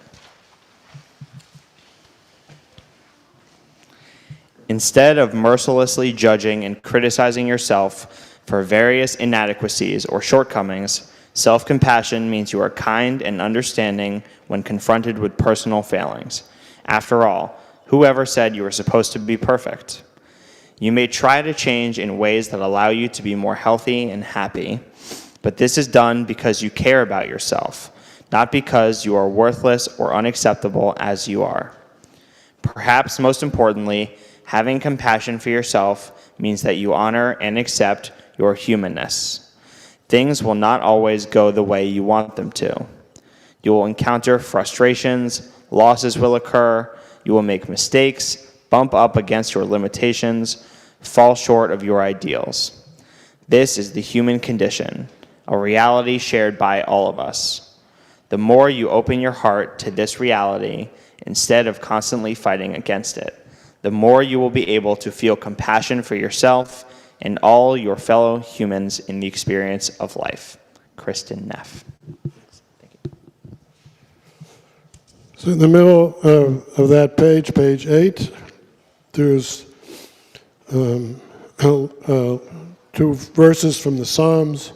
Instead of mercilessly judging and criticizing yourself for various inadequacies or shortcomings, self-compassion means you are kind and understanding when confronted with personal failings. After all, whoever said you were supposed to be perfect? You may try to change in ways that allow you to be more healthy and happy, but this is done because you care about yourself, not because you are worthless or unacceptable as you are. Perhaps most importantly, having compassion for yourself means that you honor and accept your humanness. Things will not always go the way you want them to. You will encounter frustrations, losses will occur, you will make mistakes, bump up against your limitations, fall short of your ideals. This is the human condition, a reality shared by all of us. The more you open your heart to this reality, instead of constantly fighting against it, the more you will be able to feel compassion for yourself and all your fellow humans in the experience of life. Kristen Neff. So in the middle of that page, page 8, there's 2 verses from the Psalms.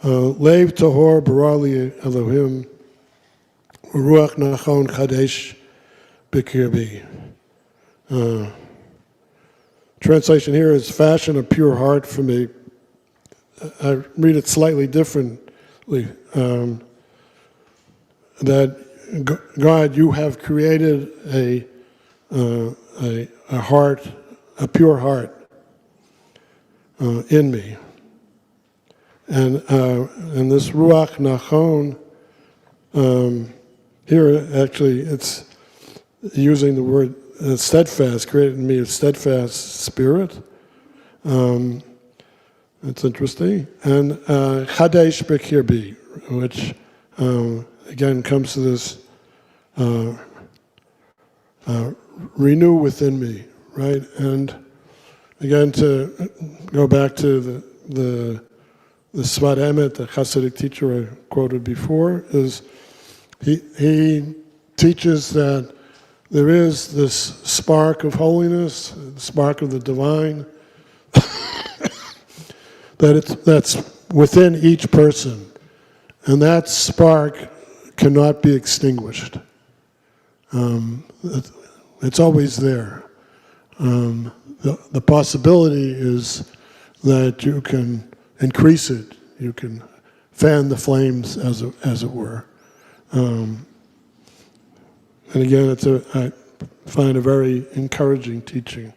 Lev tahor barali Elohim, ruach nachon chadesh b'kirbi. Translation here is fashion a pure heart for me. I read it slightly differently. That God, you have created a heart, a pure heart in me. And this ruach nachon, here actually it's using the word steadfast, created in me a steadfast spirit. That's interesting. And chadesh b'kirbi, which again comes to this renew within me, right? And again, to go back to the Svat Emet, the Hasidic teacher I quoted before, is he teaches that there is this spark of holiness, spark of the divine, that's within each person, and that spark cannot be extinguished. It's always there. The possibility is that you can increase it, you can fan the flames, as it were. And again, I find a very encouraging teaching.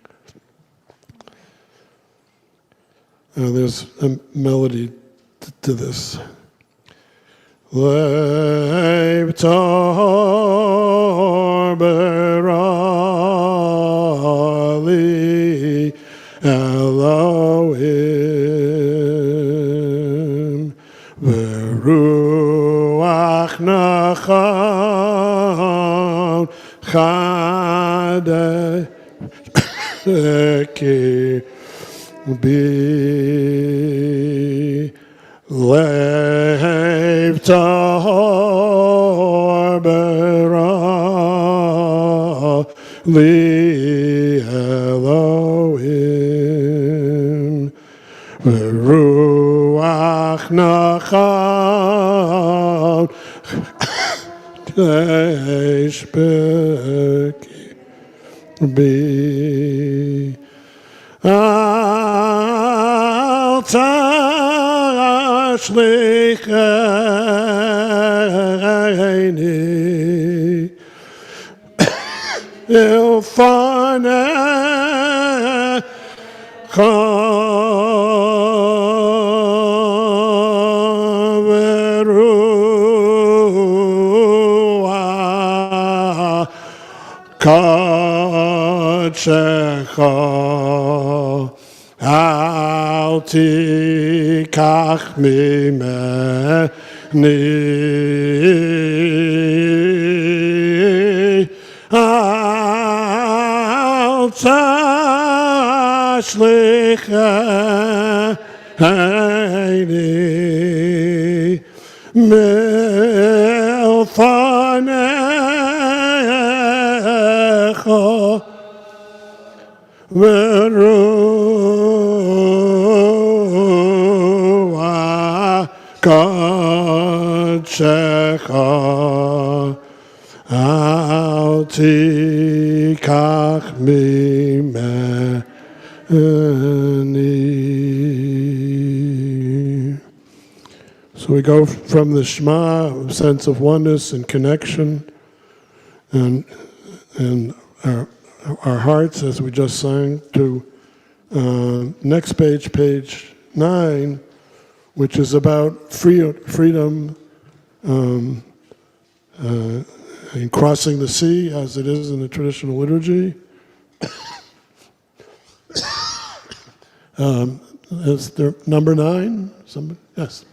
There's a melody to this. Lev tahor barali Elohim v'ruach nachon chadesh b'kirbi Lev tahor barali Elohim v'ruach nachon chadesh b'kirbi Al tashlicheni ilfanecha v'ruach kadshecha Al tikach mimeni Al tashlicheni milfanecha veruah kodshecha al tikach mimeni. So we go from the Shema, sense of oneness and connection, and our hearts, as we just sang, to next page, page 9, which is about freedom in crossing the sea, as it is in the traditional liturgy. Is there number 9? Somebody? Yes.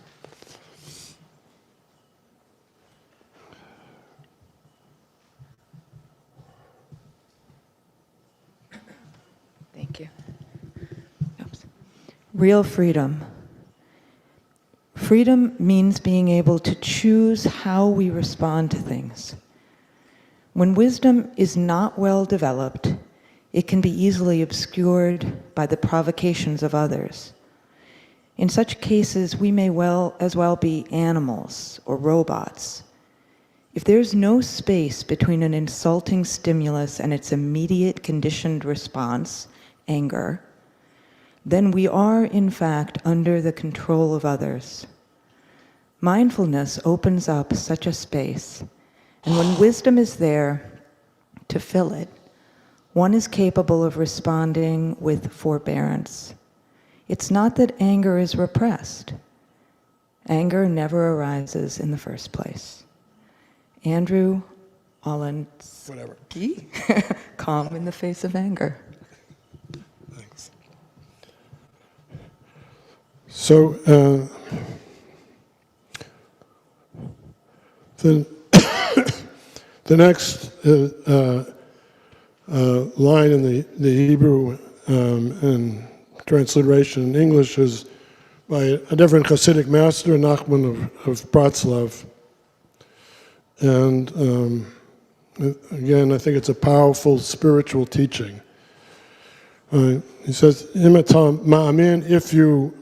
Thank you. Oops. Real freedom. Freedom means being able to choose how we respond to things. When wisdom is not well developed, it can be easily obscured by the provocations of others. In such cases, we may as well be animals or robots. If there's no space between an insulting stimulus and its immediate conditioned response, anger, then we are, in fact, under the control of others. Mindfulness opens up such a space, and when wisdom is there to fill it, one is capable of responding with forbearance. It's not that anger is repressed. Anger never arises in the first place. Andrew Olinsky, calm in the face of anger. Thanks. So, the next line in the Hebrew and transliteration in English is by a different Hasidic master, Nachman of Bratslav. And again, I think it's a powerful spiritual teaching. He says, Imitam ma'amin, if you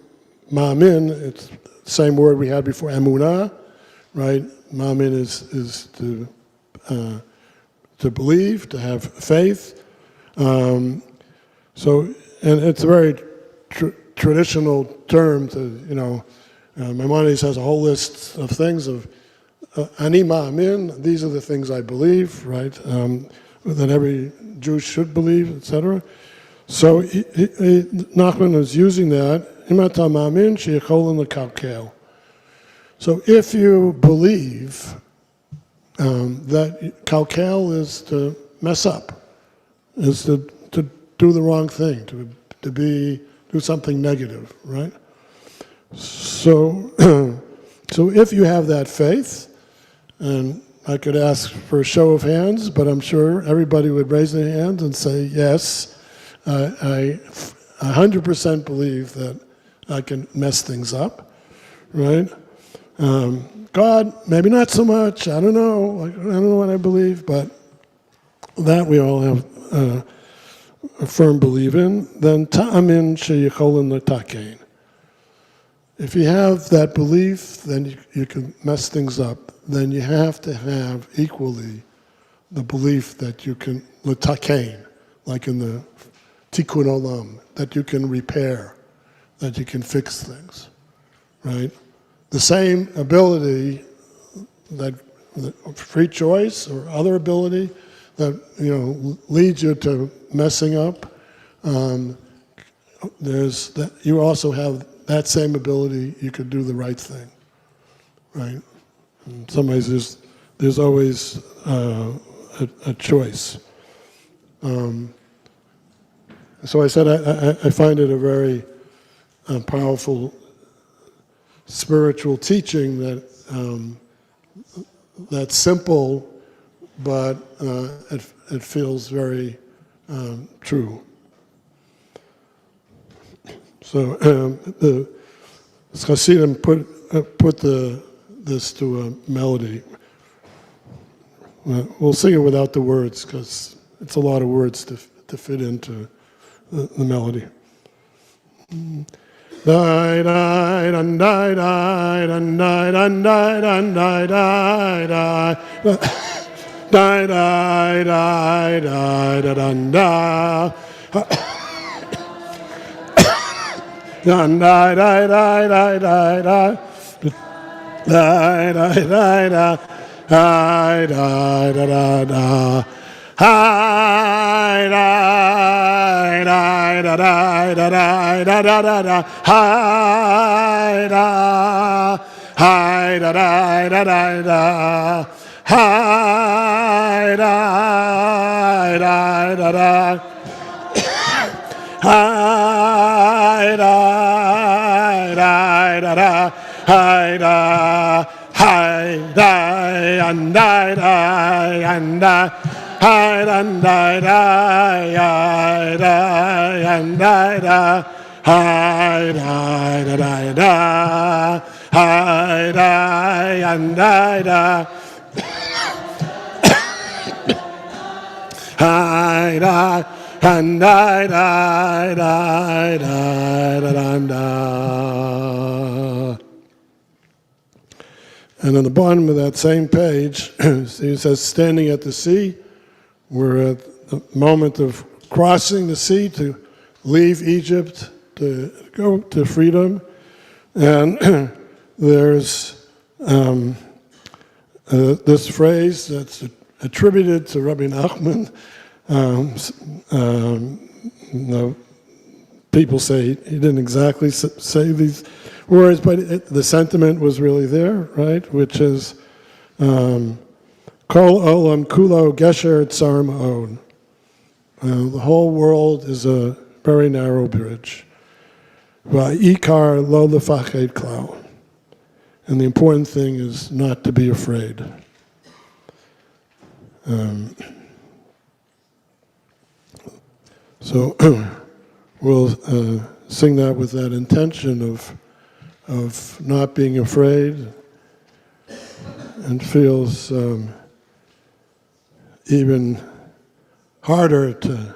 ma'amin, it's the same word we had before, emunah, right? Ma'amin is to believe, to have faith. And it's a very traditional term to, Maimonides has a whole list of things of ani ma'amin, these are the things I believe, right? That every Jew should believe, etc. So Nachman is using that. Imata ma'amin she'yecholin l'kalkel. So if you believe that kalkel is to mess up, is to do the wrong thing, to do something negative, right? So if you have that faith, and I could ask for a show of hands, but I'm sure everybody would raise their hands and say, yes, I 100% believe that I can mess things up, right? God, maybe not so much, I don't know what I believe, but that we all have a firm belief in. Then ta'amin she'yecholin l'takein. If you have that belief, then you can mess things up. Then you have to have equally the belief that you can l'takein, like in the tikkun olam, that you can repair, that you can fix things, right? The same ability, that free choice or other ability that leads you to messing up. There's that you also have that same ability. You could do the right thing, right? In some ways, there's always a choice. So I said I find it a very powerful spiritual teaching that's simple, but it feels very true. So the Hasidim put the this to a melody. We'll sing it without the words because it's a lot of words to fit into the melody. Die, die, die, die, die, die, die, die, die, die, die. Die, die, die, die, da, da, da. Die, die, die, die, die, die, die. Die, die, die, die. Hi, da, da, da, da. Hi, da, da, da, da, da, da, da, da, da, da. Hi, da, hi, da, da, da, da, da. Hi, da, da, da, da. Hi, da, da, da, da. Hi, da, hi, da, and da, and da. Hi, da, da, da, and da. Hi, da, da, da. Hi, da, and da. Hi, da, and da, da, da, da, da. And on the bottom of that same page, it says, standing at the sea. We're at the moment of crossing the sea to leave Egypt, to go to freedom. And there's this phrase that's attributed to Rabbi Nachman. People say he didn't exactly say these words, but the sentiment was really there, right? Which is, Kol olam kulo gesher tsar ma'od. The whole world is a very narrow bridge. Va'ikar lo lefached klal. And the important thing is not to be afraid. So we'll sing that with that intention of not being afraid, and feels even harder to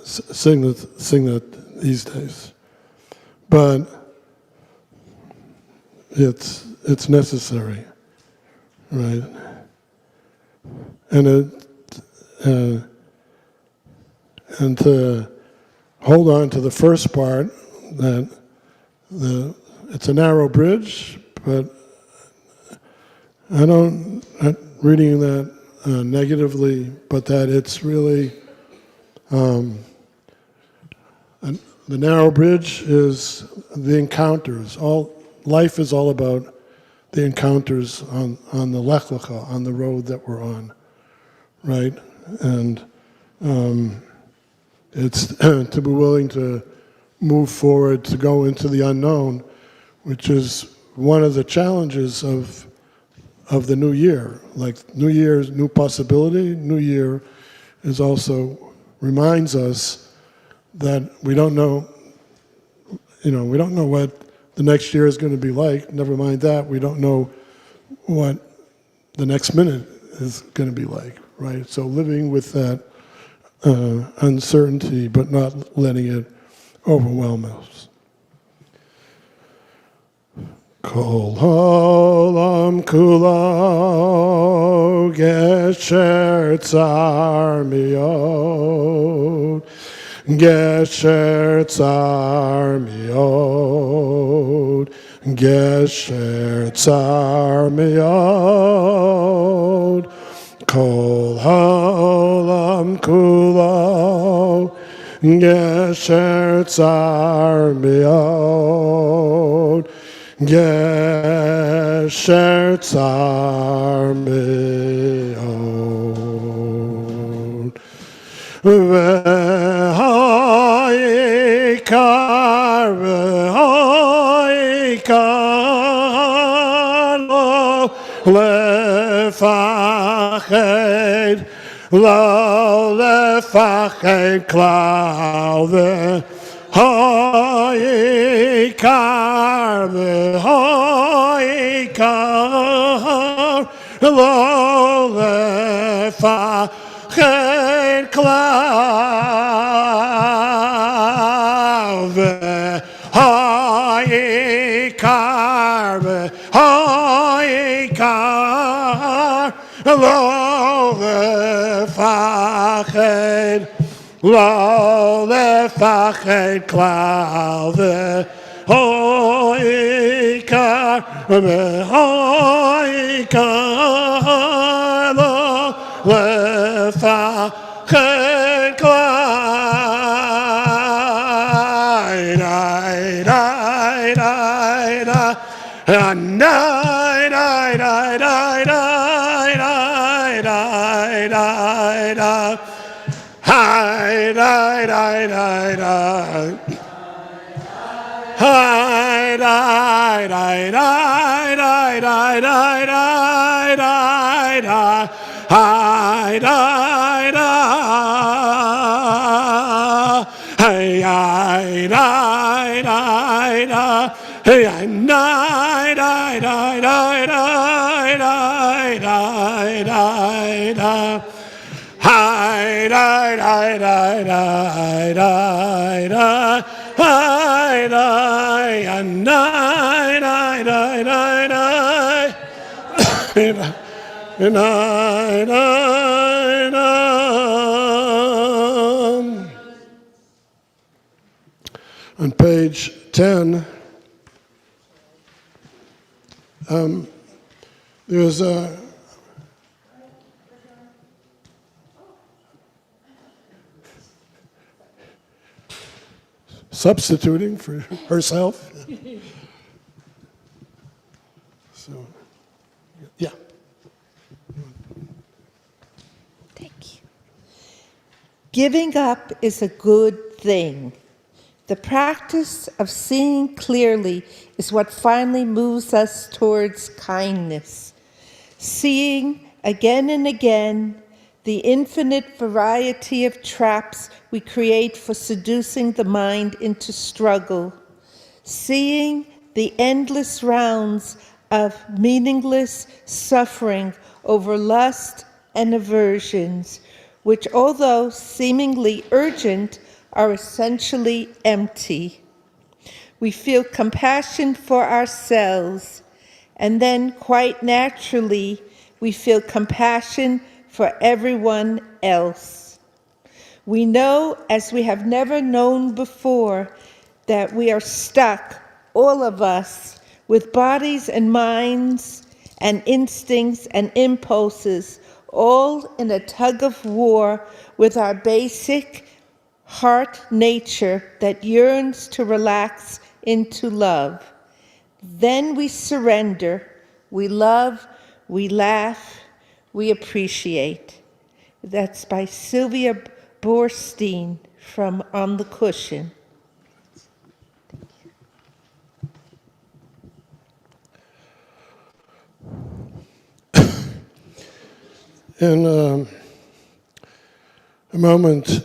sing that these days, but it's necessary, right? And to hold on to the first part, that it's a narrow bridge, but I'm not reading that negatively, but that it's really, the narrow bridge is the encounters. Life is all about the encounters on the Lech Lecha, on the road that we're on, right? And it's to be willing to move forward, to go into the unknown, which is one of the challenges of the new year. Like New Year's new possibility, New Year is also reminds us that we don't know what the next year is going to be like. Never mind that, we don't know what the next minute is going to be like, right? So living with that uncertainty, but not letting it overwhelm us. Kol olam kulo gesher tsar miod, gesher tsar miod, gesher tsar miod. Kol olam kulo gesher tsar miod, gesher tsar meod. V'ha'ikar lo lefached klal העיקר והעיקר לא לפחד כלל והעיקר והעיקר לא לפחד לא לפחד כלל והעיקר והעיקר לא לפחד כלל די די די די Hi, die, die, die, die. Hi, die, die, die, die, die, die, die, die, die. Hi, die, die. Hey, die, die, die, die. Hey, die, die, die, die, die, die, die, die. Hi, die, die, die, die, die, die, hi, die, and die, die, die, die, die, and die, die, die. On page 10, there's a substituting for herself. So, yeah. Thank you. Giving up is a good thing. The practice of seeing clearly is what finally moves us towards kindness. Seeing again and again the infinite variety of traps we create for seducing the mind into struggle. Seeing the endless rounds of meaningless suffering over lust and aversions, which, although seemingly urgent, are essentially empty. We feel compassion for ourselves, and then quite naturally, we feel compassion for everyone else. We know, as we have never known before, that we are stuck, all of us, with bodies and minds and instincts and impulses, all in a tug of war with our basic heart nature that yearns to relax into love. Then we surrender, we love, we laugh, we appreciate. That's by Sylvia Borstein from On the Cushion. In a moment,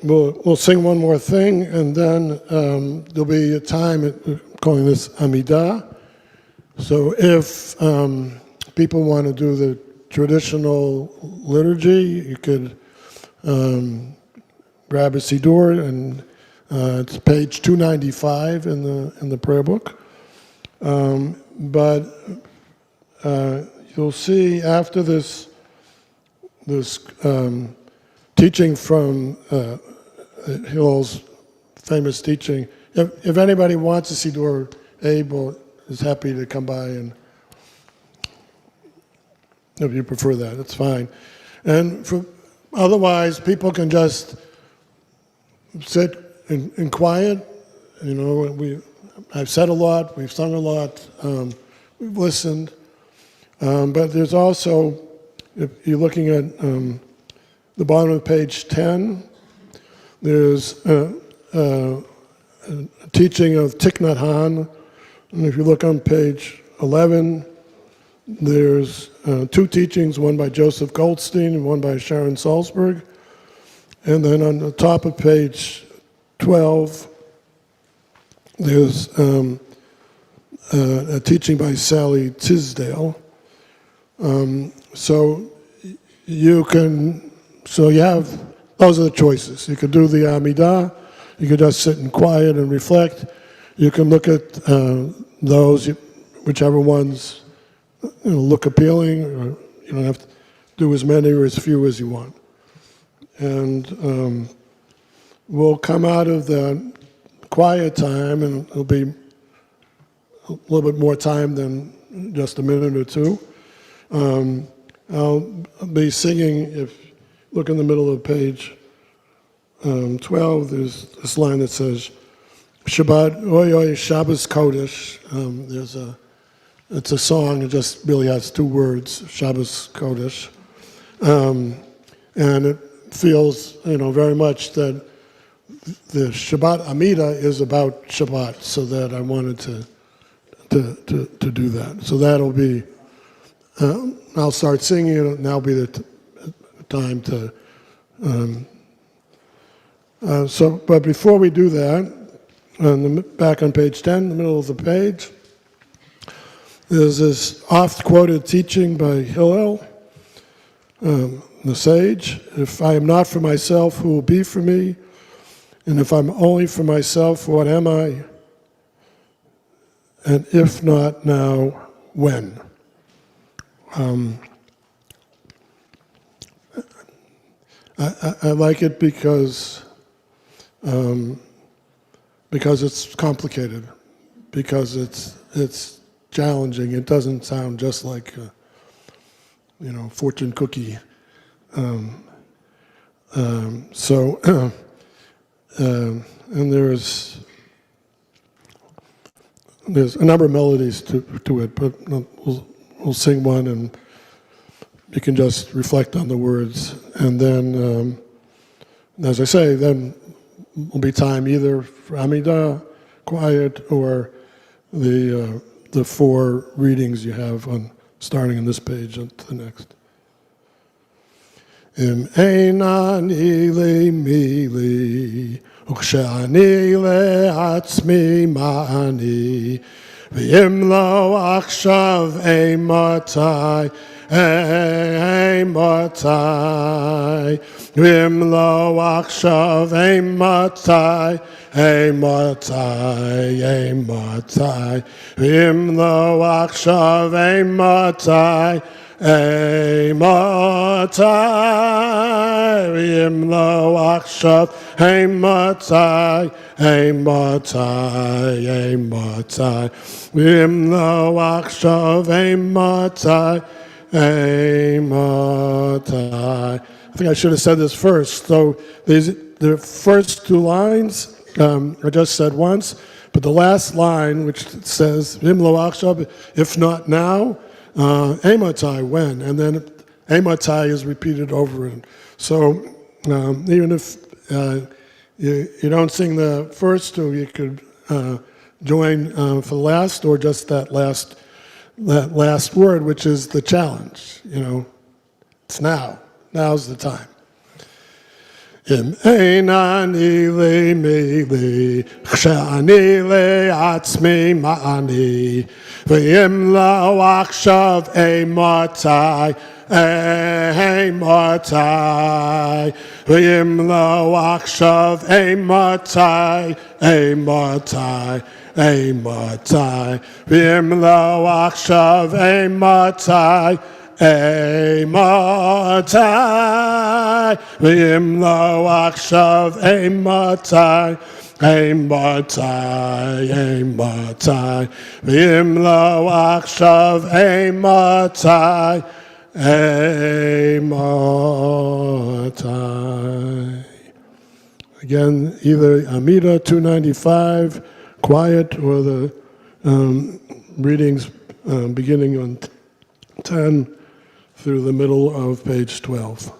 we'll sing one more thing, and then there'll be a time, calling this Amidah. So if people want to do the traditional liturgy, you could grab a siddur, and it's page 295 in the prayer book. But you'll see after this teaching from Hillel's famous teaching, if anybody wants a siddur, Abel is happy to come by, and if you prefer that, it's fine. And otherwise, people can just sit in quiet. You know, I've said a lot, we've sung a lot, we've listened. But there's also, if you're looking at the bottom of page 10, there's a teaching of Thich Nhat Hanh. And if you look on page 11, there's two teachings, one by Joseph Goldstein and one by Sharon Salzberg. And then on the top of page 12, there's a teaching by Sally Tisdale. So you have, those are the choices. You could do the Amidah, you could just sit in quiet and reflect. You can look at those, whichever ones look appealing, or you don't have to do as many or as few as you want. And we'll come out of the quiet time, and it'll be a little bit more time than just a minute or two. I'll be singing, if you look in the middle of page 12, there's this line that says, Shabbat, Oy Oy Shabbos Kodesh. It's a song, it just really has two words, Shabbos Kodesh. And it feels, very much that the Shabbat Amida is about Shabbat, so that I wanted to do that. So that'll be, I'll start singing it, and that'll be the time to, but before we do that, back on page 10, the middle of the page, there's this oft-quoted teaching by Hillel, the sage. If I am not for myself, who will be for me? And if I'm only for myself, what am I? And if not now, when? I like it because it's complicated, because it's challenging. It doesn't sound just like fortune cookie. And there's a number of melodies to it, but we'll sing one, and you can just reflect on the words. And then, as I say, then will be time either for Amidah, quiet, or the four readings you have on starting on this page and to the next. Im einani li mili, וכשאני לעצמי מעני, ואם לא עכשיו אימתי, אימתי, ואם לא עכשיו אימתי, אימתי, אימתי, ואם לא עכשיו אימתי, אימתי, ואם לא עכשיו אימתי, אימתי, אימתי, ואם לא עכשיו אימתי, אימתי. I think I should have said this first. So the first two lines are just said once, but the last line, which says, "V'im lo achshav," if not now, "Eimatai," when, and then "Eimatai" is repeated over and so even if you don't sing the first two, you could join for the last, or just that last word, which is the challenge. It's now. Now's the time. Im einani li mili, כשאני לעצמי מעני, ואם לא עכשיו אימתי, אימתי, ואם לא עכשיו אימתי, אימתי, אימתי, ואם לא עכשיו אימתי, אימתי, ואם לא עכשיו אימתי, אימתי, אימתי, ואם לא עכשיו אימתי, אימתי. Again, either Amida 295, quiet, or the readings beginning on 10 through the middle of page 12.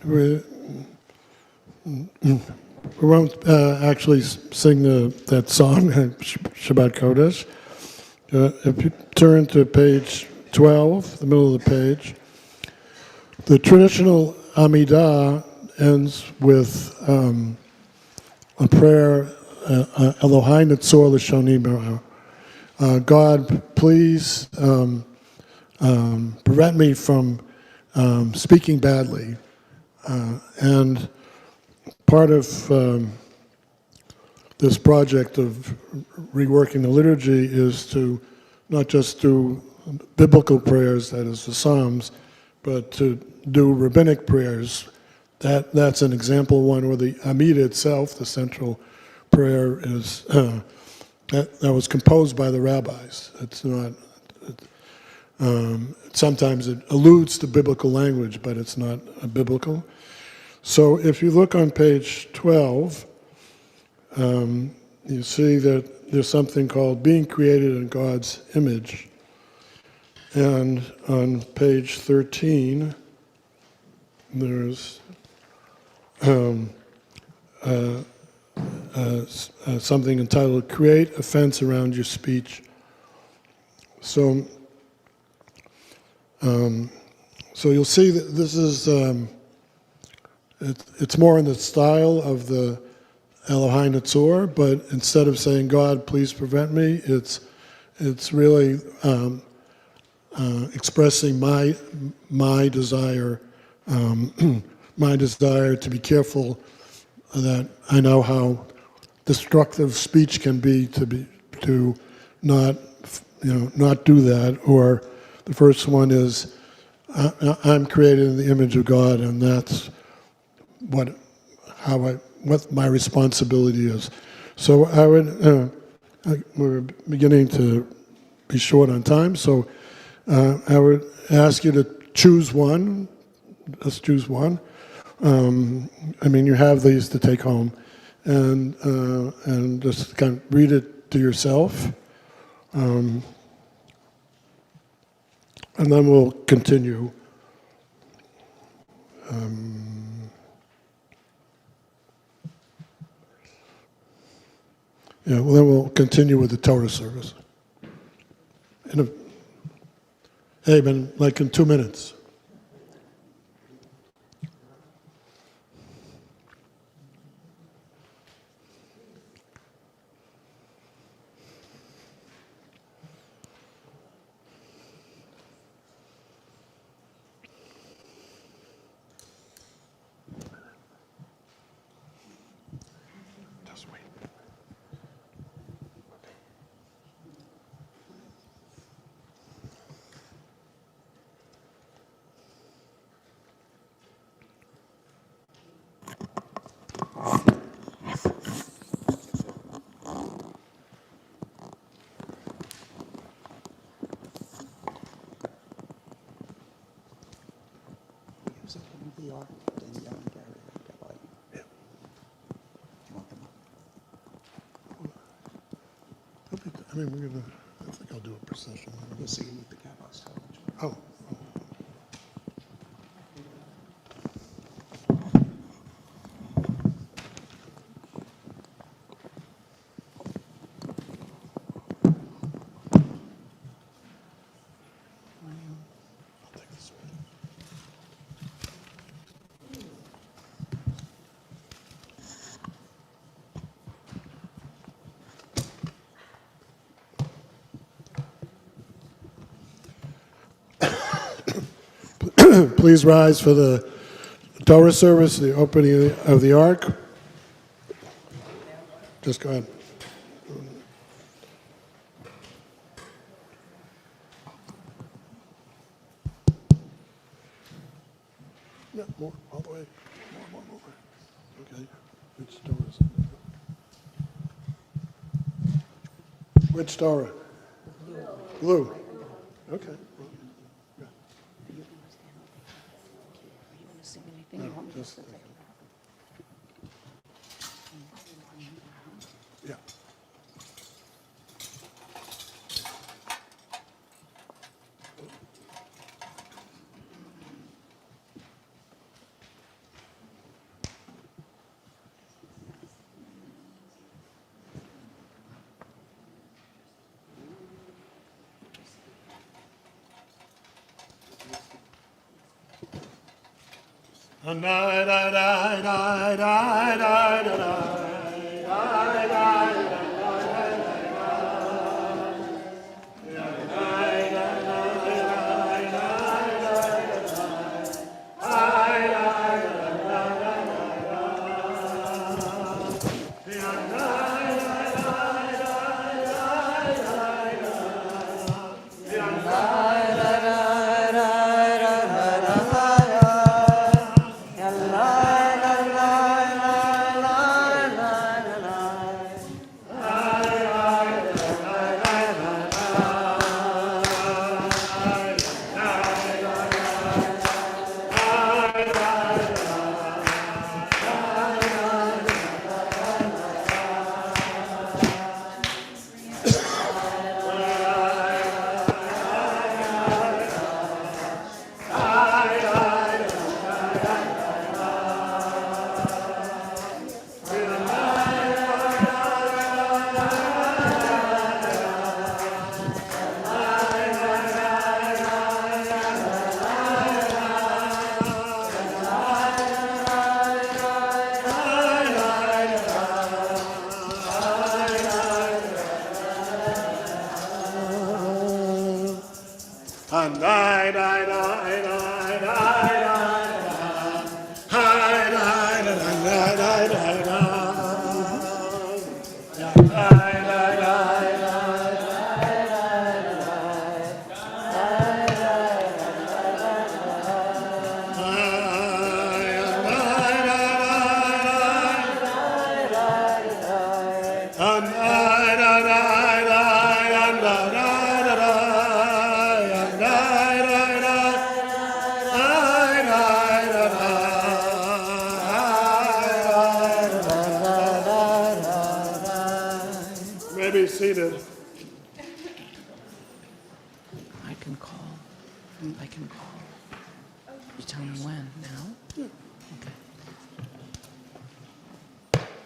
we won't actually sing that song, Shabbat Kodesh. If you turn to page 12, the middle of the page, the traditional Amidah ends with a prayer, Elohai Netzor L'shoni Bara. God, please prevent me from speaking badly. And part of this project of reworking the liturgy is to not just do biblical prayers, that is the Psalms, but to do rabbinic prayers. That's an example one where the Amidah itself, the central prayer, is that was composed by the rabbis. It's not. Sometimes it alludes to biblical language, but it's not biblical. So if you look on page 12, you see that there's something called being created in God's image. And on page 13, there's something entitled Create a Fence Around Your Speech. So you'll see that this is, it's more in the style of the Elohai Netzor, but instead of saying, God, please prevent me, it's really expressing my desire, my desire to be careful that I know how destructive speech can be to not do that. Or the first one is I'm created in the image of God, and that's what my responsibility is. So I would we're beginning to be short on time, so I would ask you to choose one. Let's choose one. You have these to take home, and just kind of read it to yourself, and then we'll continue. Then we'll continue with the Torah service. In 2 minutes. I think I'll do a procession. So you need the cabos. Oh. Please rise for the Torah service, the opening of the Ark. Just go ahead. Yeah, more, all the way. More. Okay. Which Torah is it? Which Torah? Blue. Okay. No, just, yeah. Be seated. I can call. I can call. You tell me when, now?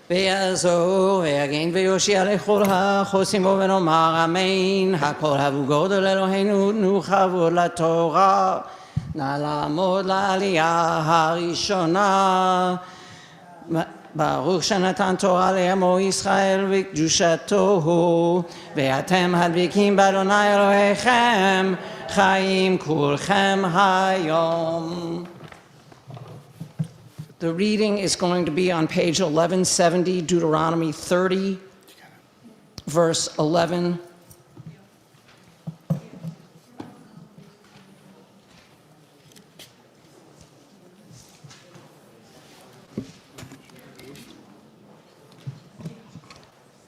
ויעזור ויגן ויושיע לכל החוסים בו ונאמר אמן. הכל הבו גודל אלוהינו תנו כבוד לתורה. נא לעמוד לעלייה הראשונה. ברוך שנתן תורה לעמו ישראל וקדושתו הוא, ואתם הדבקים באדוני אלוהיכם חיים כולכם היום. The reading is going to be on page 1170, Deuteronomy 30, verse 11.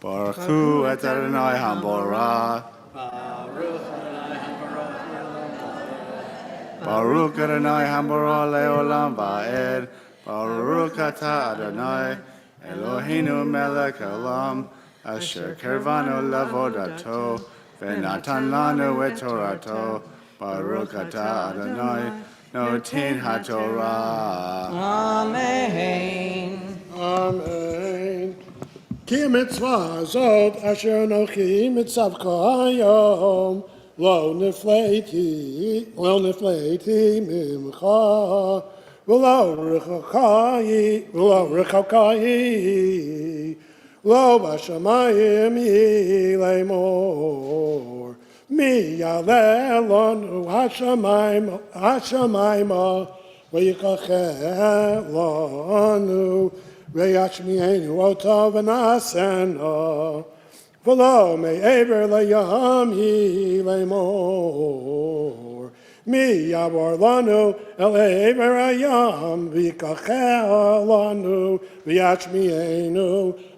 Baruch Hu et Adonai Hamborah. Baruch Adonai Hamborah leolam va'ed. Baruch atah Adonai Eloheinu melech haolam asher kervanu lavodato v'natan lanu et torato. Baruch atah Adonai notin haTorah. Amen. Amen. Ki mitzvah zot asher anochi mitzavcha hayom lo nifleiti mimcha v'lo rechakai lo b'shamayim yilemor mi yaleh lanu hashamayma v'yikacheh lanu v'yashmienu otov v'nasena v'lo me'ever layam yilemor mi yavor lanu el ever hayam v'yikacheh lanu v'yashmienu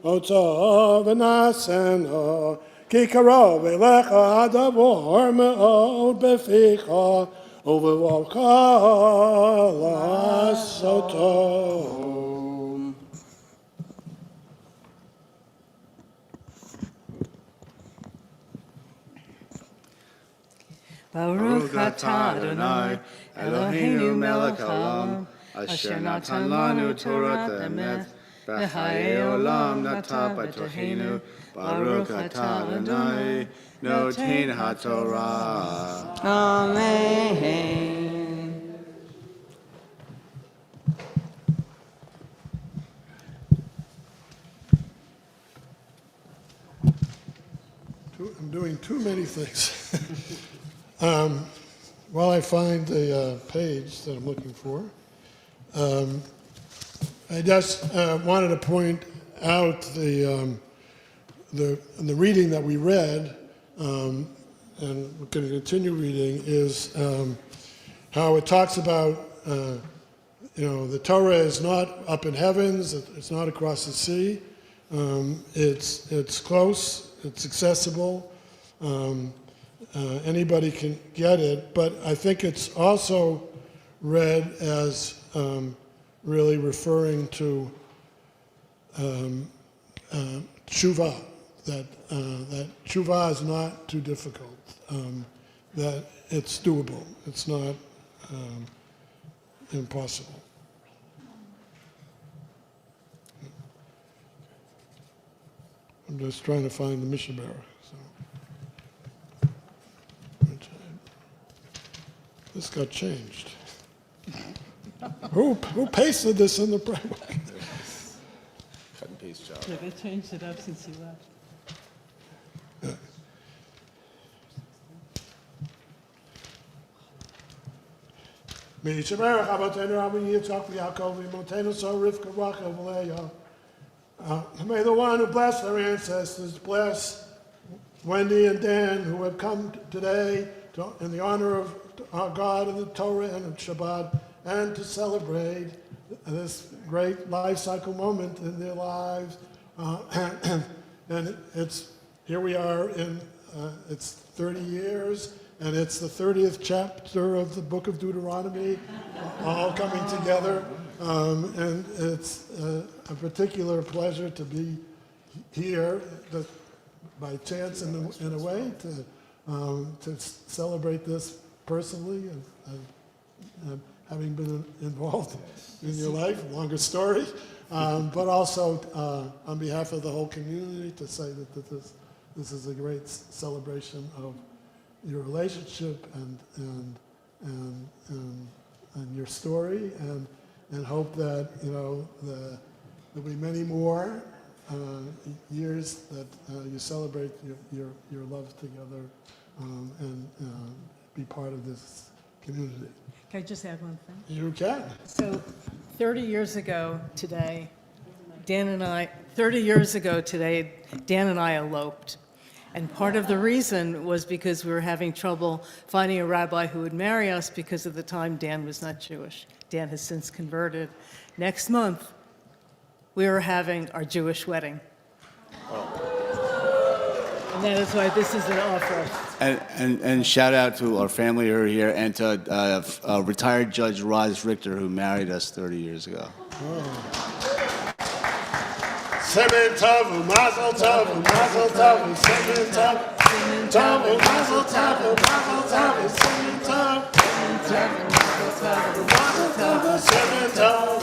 otov v'nasena ki karov elecha adavor me'od beficha u'v'vavcha lasoto. Baruch atah Adonai Eloheinu melech haolam asher natan lanu Torah emet v'chayei olam nata b'tochenu. Baruch atah Adonai noten haTorah. Amen. doing too many things. While I find the page that I'm looking for, I just wanted to point out the reading that we read, and we're going to continue reading, is how it talks about, the Torah is not up in heavens, it's not across the sea, it's close, it's accessible, anybody can get it, but I think it's also read as really referring to tshuva, that tshuva is not too difficult, that it's doable, it's not impossible. I'm just trying to find the Mishnah. This got changed. Who pasted this in the prayer book? Cut and paste job. Look, I changed it up since you left. May the one who blessed our ancestors bless Wendy and Dan, who have come today in the honor of our God and the Torah and of Shabbat, and to celebrate this great life cycle moment in their lives. And here we are it's 30 years, and it's the 30th chapter of the book of Deuteronomy, all coming together. And it's a particular pleasure to be here, by chance in a way, to celebrate this personally, and having been involved in your life, longer story, but also on behalf of the whole community to say that this is a great celebration of your relationship and your story, and hope that there'll be many more years that you celebrate your love together, and be part of this community. Can I just add one thing? You can. So 30 years ago today, Dan and I eloped. And part of the reason was because we were having trouble finding a rabbi who would marry us, because at the time Dan was not Jewish. Dan has since converted. Next month, we are having our Jewish wedding. And that is why this is an offer. And shout out to our family who are here, and to retired Judge Roz Richter, who married us 30 years ago. Semen tov, mazel tov, mazel tov, semen tov, tov, mazel tov, mazel tov, semen tov, mazel tov, semen tov,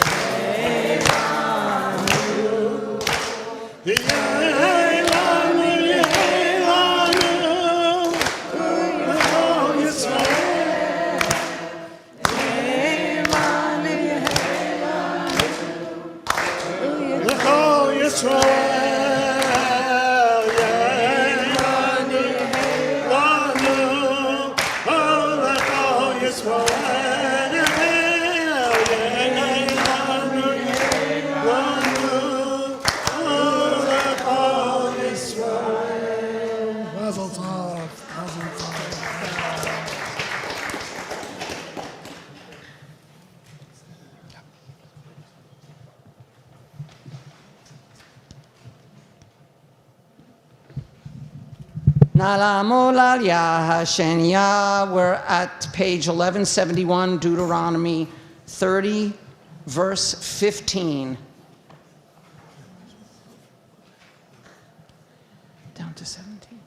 We're at page 1171, Deuteronomy 30, verse 15. Down to 17.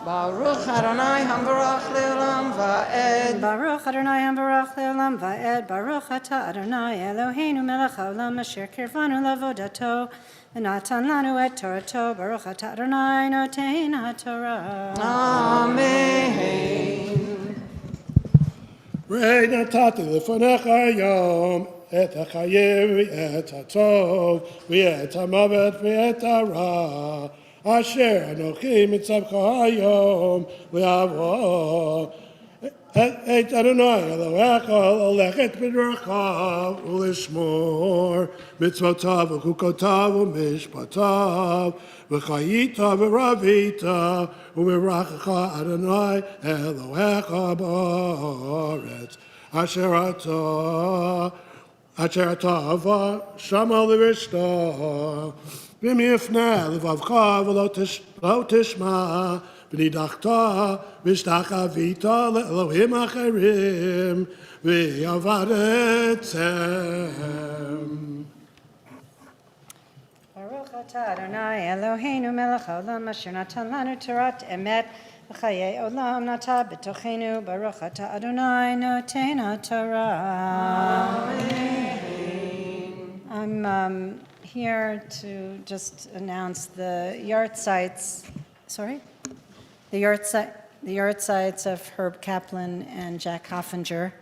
Baruch Adonai Hamvarach Le'olam Va'ed. Baruch Adonai Hamvarach Le'olam Va'ed. Baruch Ata Adonai Eloheinu melech haolam asher kirvanu lavodato v'natan lanu et Torato. Baruch Ata Adonai notein haTorah. Amen. ראי נתתי לפניך היום את החיים ואת הטוב ואת המוות ואת הרע אשר אנוכי מצווך היום לעבור את אדוני אלוהיך ללכת בדרכיו ולשמור מצוותיו וחוקותיו ומשפטיו וחיית ורבית וברכך אדוני אלוהיך בארץ אשר אתה עבר שמה לרשתה ואם יפנה לבבך ולא תשמע ונידחת והשתחווית לאלוהים אחרים ועבדתם. ברוך אתה אדוני אלוהינו מלך העולם אשר נתן לנו תורת אמת וחיי עולם נטע בתוכנו ברוך אתה אדוני נותן התורה. I'm here to just announce the yahrzeit of Herb Kaplan and Jack Hoffinger,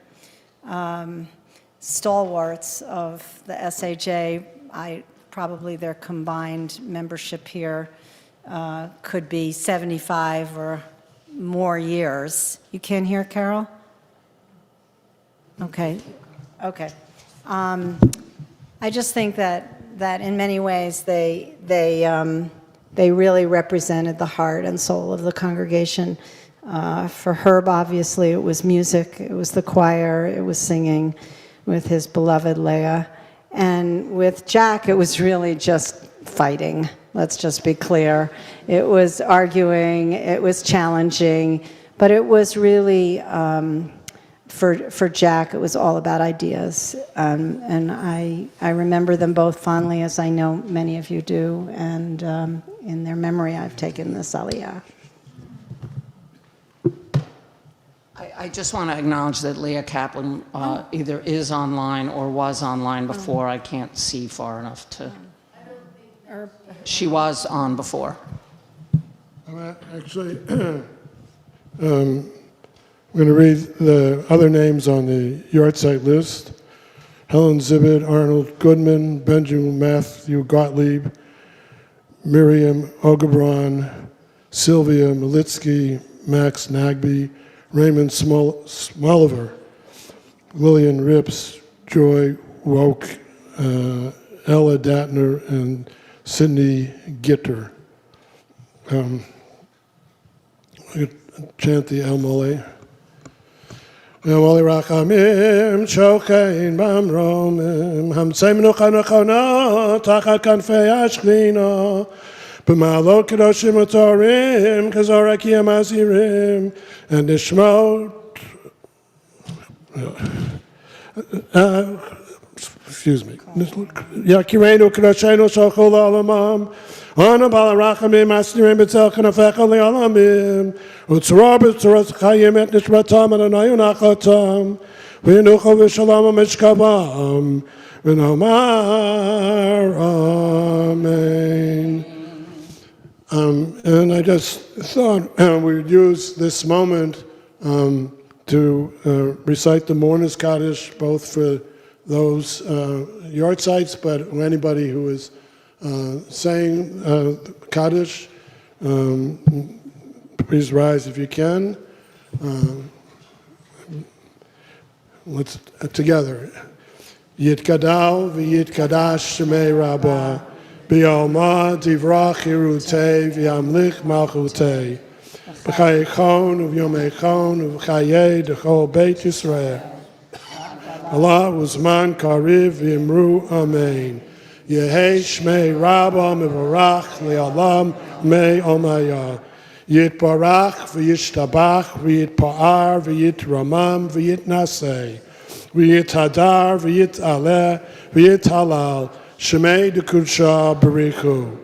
stalwarts of the SAJ. Probably their combined membership here could be 75 or more years. You can't hear, Carol? Okay. I just think that in many ways they really represented the heart and soul of the congregation. For Herb, obviously, it was music, it was the choir, it was singing with his beloved Leah. And with Jack, it was really just fighting. Let's just be clear. It was arguing, it was challenging, but it was really, for Jack, it was all about ideas. And I remember them both fondly, as I know many of you do, and in their memory, I've taken this aliyah. I just want to acknowledge that Leah Kaplan either is online or was online before. I can't see far enough to... She was on before. Actually, I'm going to read the other names on the yahrzeit list. Helen Zibit, Arnold Goodman, Benjamin Matthew Gottlieb, Miriam Ogebron, Sylvia Malitsky, Max Nagby, Raymond Smoliver, Lillian Rips, Joy Woke, Ella Datner, and Sydney Gitter. Chant the El Mole. El Mole Rachamim, Shokein Bamromim, Hamsei Menucha Nechona, Tachat Kanfei Ashchina, B'ma'alot Kedoshim Utorim, Kazorah Kiyam Azirim, and Nishmot, Yakirenu Kedoshenu Shochol Olamam, Ana Balarachamim Asnirim B'tzel Kanafecha Li'olamim, Utzorah B'tzoros Chayim Et Nishmatam Adonai Unachatam, V'yinucho V'shalom Mishkavam, V'nomar Amen. And I just thought we would use this moment to recite the Mourner's Kaddish, both for those yahrzeits, but anybody who is saying Kaddish, please rise if you can. Let's together. Yitkadal v'yitkadash shemei Rabbah. B'yalma divrach hirutei v'yamlich malchutei. B'chayechon u'v'yomechon u'v'chayei d'chol Beit Yisrael. Allah uzman kariv v'yimru amen. Yehei shmei Rabbah mevarach le'alam mei omaya. Yitbarach v'yishtabach v'yitpa'ar v'yitramam v'yitnasei. V'yithadar v'yitaleh v'yithalal. Shemei Dekudsha Barichu,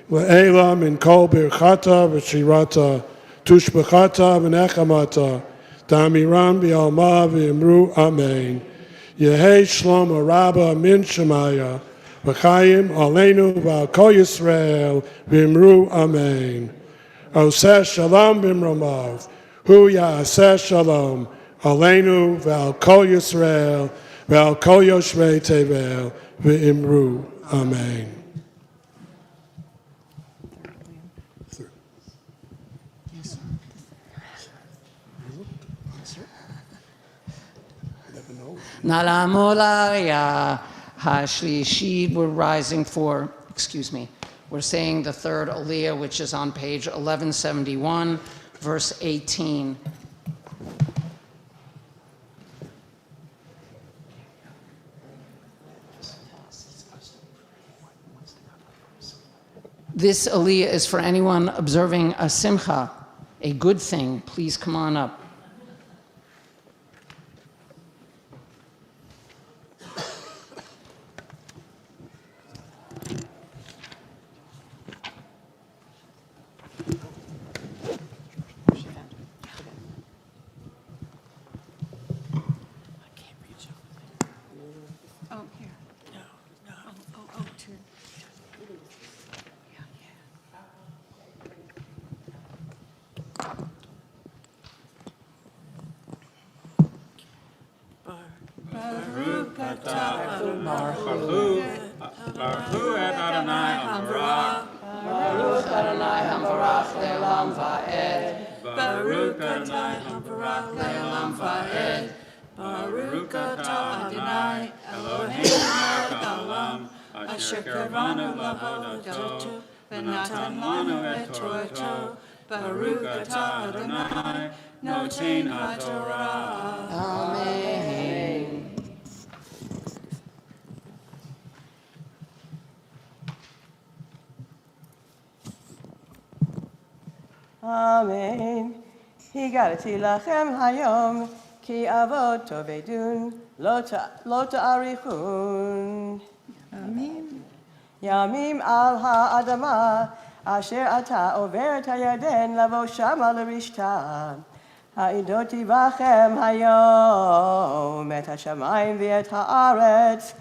Le'ela min kol birchata v'shirata, tushbechata v'nechamata, damiram b'alma v'imru amen. Yehei Shlomo Rabba min Shemaya, v'chayim aleinu v'al kol Yisrael v'imru amen. Oseh shalom b'mromav, hu ya'aseh shalom, Aleinu ve'al kol Yisrael ve'al kol yoshvei tevel ve'imru. Amen. Nalamolaya Hashlishid, we're rising for, we're saying the third Aliyah, which is on page 1171, verse 18. This Aliyah is for anyone observing a simcha, a good thing. Please come on up. Baruch et Adonai Hamvarach. Baruch Adonai Hamvarach le'olam va'ed. Baruch Adonai Hamvarach le'olam va'ed. Baruch atah Adonai Eloheinu melech haolam asher kirvanu la'avodato v'natan lanu et torato. Baruch atah Adonai noten haTorah. Amen. Amen. Higarati lachem hayom ki avot tovedun lo ta'arichun. Amen. Yamim al ha'adama asher ata over et hayarden lavo shama l'rishta. Ha'idoti vachem hayom et hashamayim v'et ha'aretz.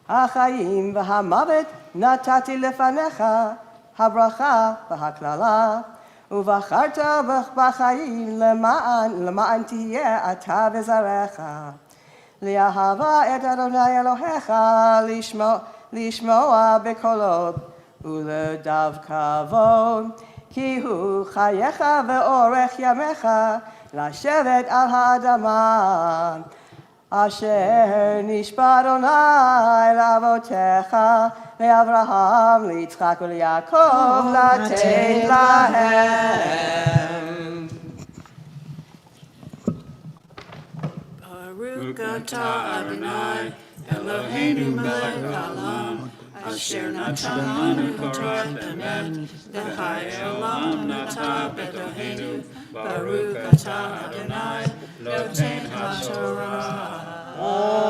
Ha'chayim v'ha'mavet natati lefanecha habracha v'haklala. ובחרת בחיים למען תהיה אתה בזרעך. לאהבה את אדוני אלוהיך לשמוע בקולו ולדבקה בו. כי הוא חייך ואורך ימיך לשבת על האדמה. אשר נשבע אדוני לאבותיך לאברהם, ליצחק וליעקב לתת להם. Baruch atah Adonai Eloheinu melech haolam asher natan lanu Torah emet v'chayei olam nata b'Eloheinu. Baruch atah Adonai noten haTorah.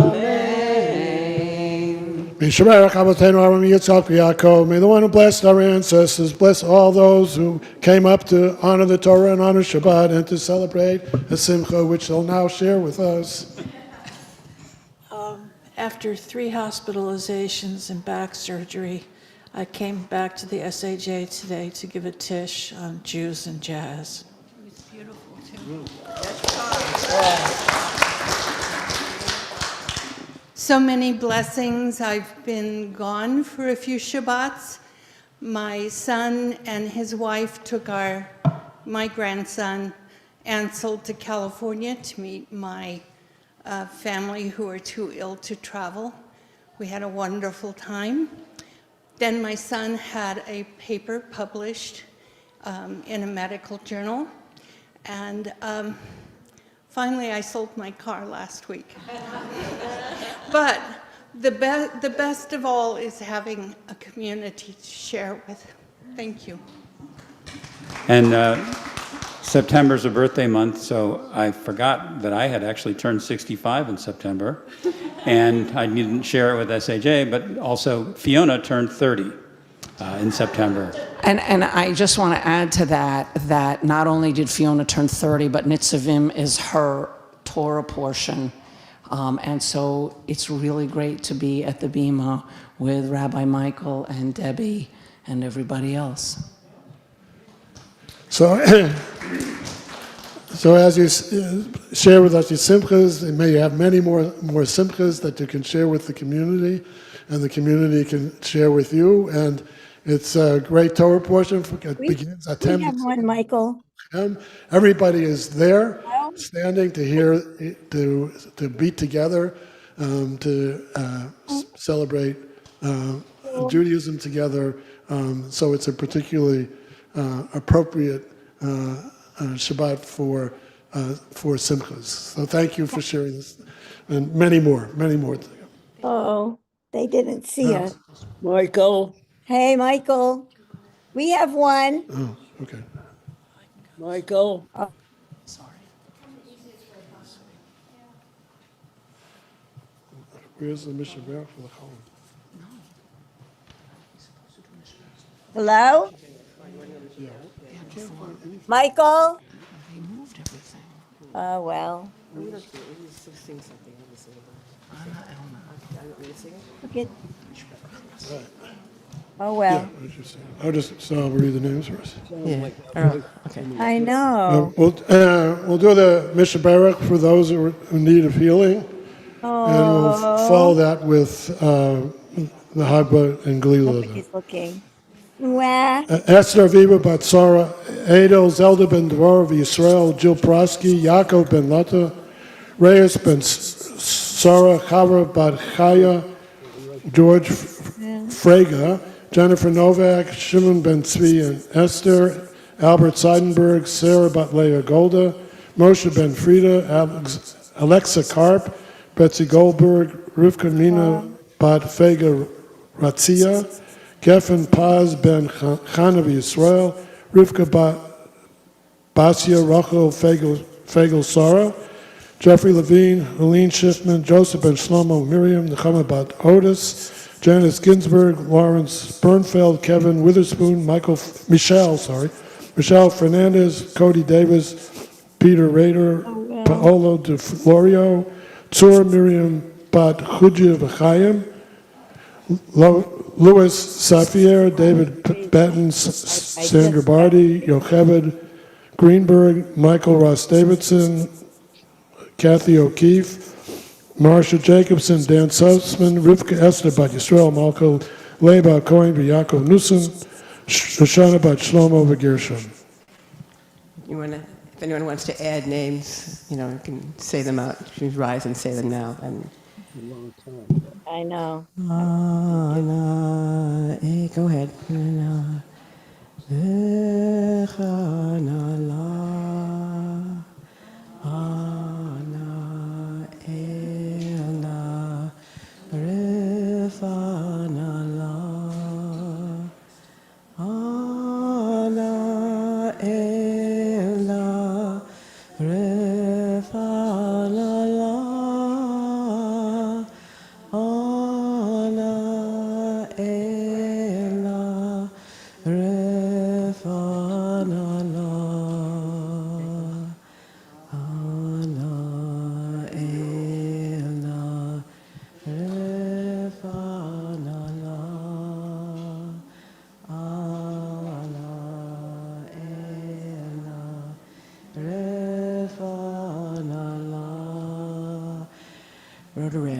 Amen. Mishaberach Avotenu Avraham Yitzchak Yaakov. May the one who blessed our ancestors bless all those who came up to honor the Torah and honor Shabbat and to celebrate a simcha, which they'll now share with us. After 3 hospitalizations and back surgery, I came back to the SAJ today to give a tish on Jews and jazz. It's beautiful too. So many blessings. I've been gone for a few Shabbats. My son and his wife took my grandson, Ansel, to California to meet my family who are too ill to travel. We had a wonderful time. Then my son had a paper published in a medical journal. And finally, I sold my car last week. But the best of all is having a community to share with. Thank you. And September's a birthday month, so I forgot that I had actually turned 65 in September. And I didn't share it with SAJ, but also Fiona turned 30 in September. And I just want to add to that not only did Fiona turn 30, but Nitzavim is her Torah portion. And so it's really great to be at the Bima with Rabbi Michael and Debbie and everybody else. So So as you share with us your simchas, and may you have many more simchas that you can share with the community, and the community can share with you. And it's a great Torah portion. It begins at 10. We have one, Michael. Everybody is there, standing to hear, to be together, to celebrate Judaism together. So it's a particularly appropriate Shabbat for simchas. So thank you for sharing this, and many more. Oh, they didn't see us. Michael. Hey, Michael. We have one. Oh, okay. Michael. Where's the Mishnah Berurah for the Cholon? Hello? Michael? Oh, well. Okay. Oh, well. I'll just read the names first. Yeah. Okay. I know. We'll do the Mishnah Berurah for those who are in need of healing, and we'll follow that with the Hagba and Galila. He's looking. Wah. Esther Aviva Bat Sarah, Adel Zelda Ben Dvorah of Yisrael, Jill Prosky, Yaakov Ben Lata, Reyes Ben Sarah, Chava Bat Chaya, George Frega, Jennifer Novak, Shimon Ben Tzvi and Esther, Albert Seidenberg, Sarah Bat Leah Golda, Moshe Ben Frida, Alexa Karp, Betsy Goldberg, Rivka Mina Bat Fega Ratzia, Geffen Paz Ben Chanav Yisrael, Rivka Basia Rachel Fagel Sarah, Jeffrey Levine, Helene Schiffman, Joseph Ben Shlomo, Miriam, Nechama Bat Otis, Janice Ginsburg, Lawrence Bernfeld, Kevin Witherspoon, Michelle Fernandez, Cody Davis, Peter Rader, Paolo De Florio, Tzur Miriam Bat Chudja V'chaim, Louis Safier, David Batten, Sandra Barty, Yocheved Greenberg, Michael Ross Davidson, Kathy O'Keefe, Marsha Jacobson, Dan Sussman, Rivka Esther Bat Yisrael, Malko Leba Cohen, Yaakov Newsom, Shoshana Bat Shlomo Gershon. If anyone wants to add names, you can say them out. You can rise and say them now. And I know. Go ahead. Rotary.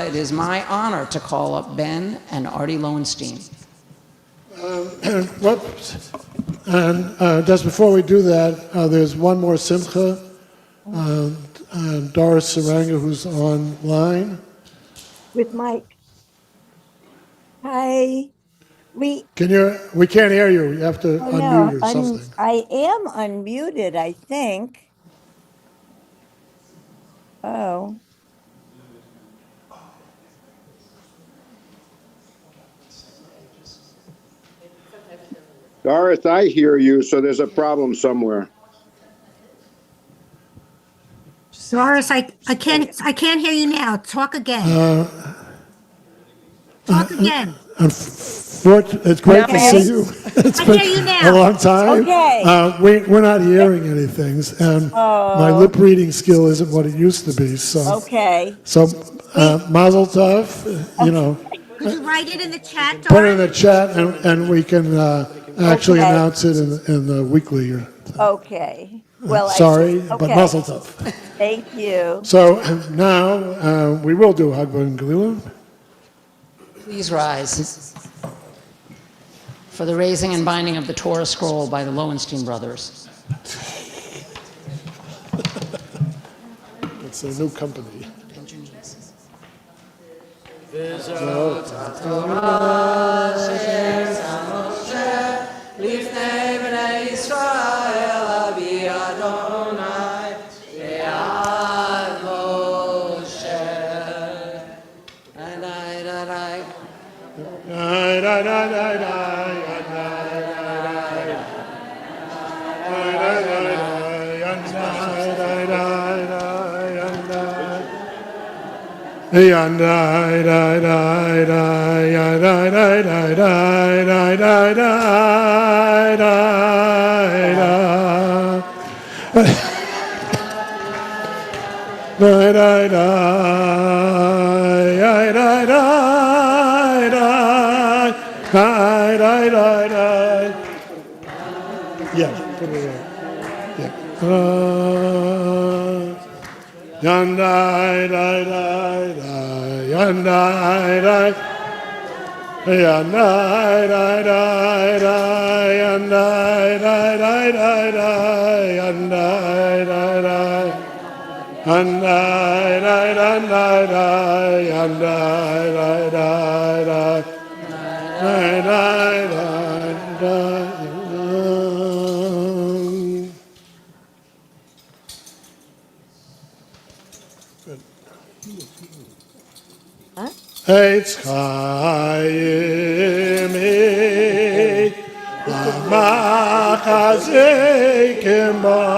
It is my honor to call up Ben and Artie Lowenstein. And just before we do that, there's one more simcha. Doris Saranga, who's online. With Mike. Hi. We can't hear you. You have to unmute or something. I am unmuted, I think. Oh. Doris, I hear you, so there's a problem somewhere. Doris, I can't hear you now. Talk again. Talk again. It's great to see you. It's I been hear you now. a long time. Okay. We're not hearing anything, and my lip reading skill isn't what it used to be. So, Okay. so Mazel Tov. You know, Would you write it in the chat, put it in Doris? the chat, and we can actually Okay. announce it in the weekly. Okay. Well, Sorry, I, but okay. Mazel Tov. Thank you. So now we will do Hagbah and Galila. Please rise for the raising and binding of the Torah scroll by the Lowenstein brothers. It's a new company. Yeah, put it in. Yeah. Yandai, dai, dai, dai, yandai, dai. Yandai, dai, dai, dai, yandai, dai, dai, dai, dai, yandai, dai, dai. Yandai, dai, dai, dai, dai, yandai, dai, dai, dai. Dai, dai, dai, dai. Eitz Chaim Machazeikim Ba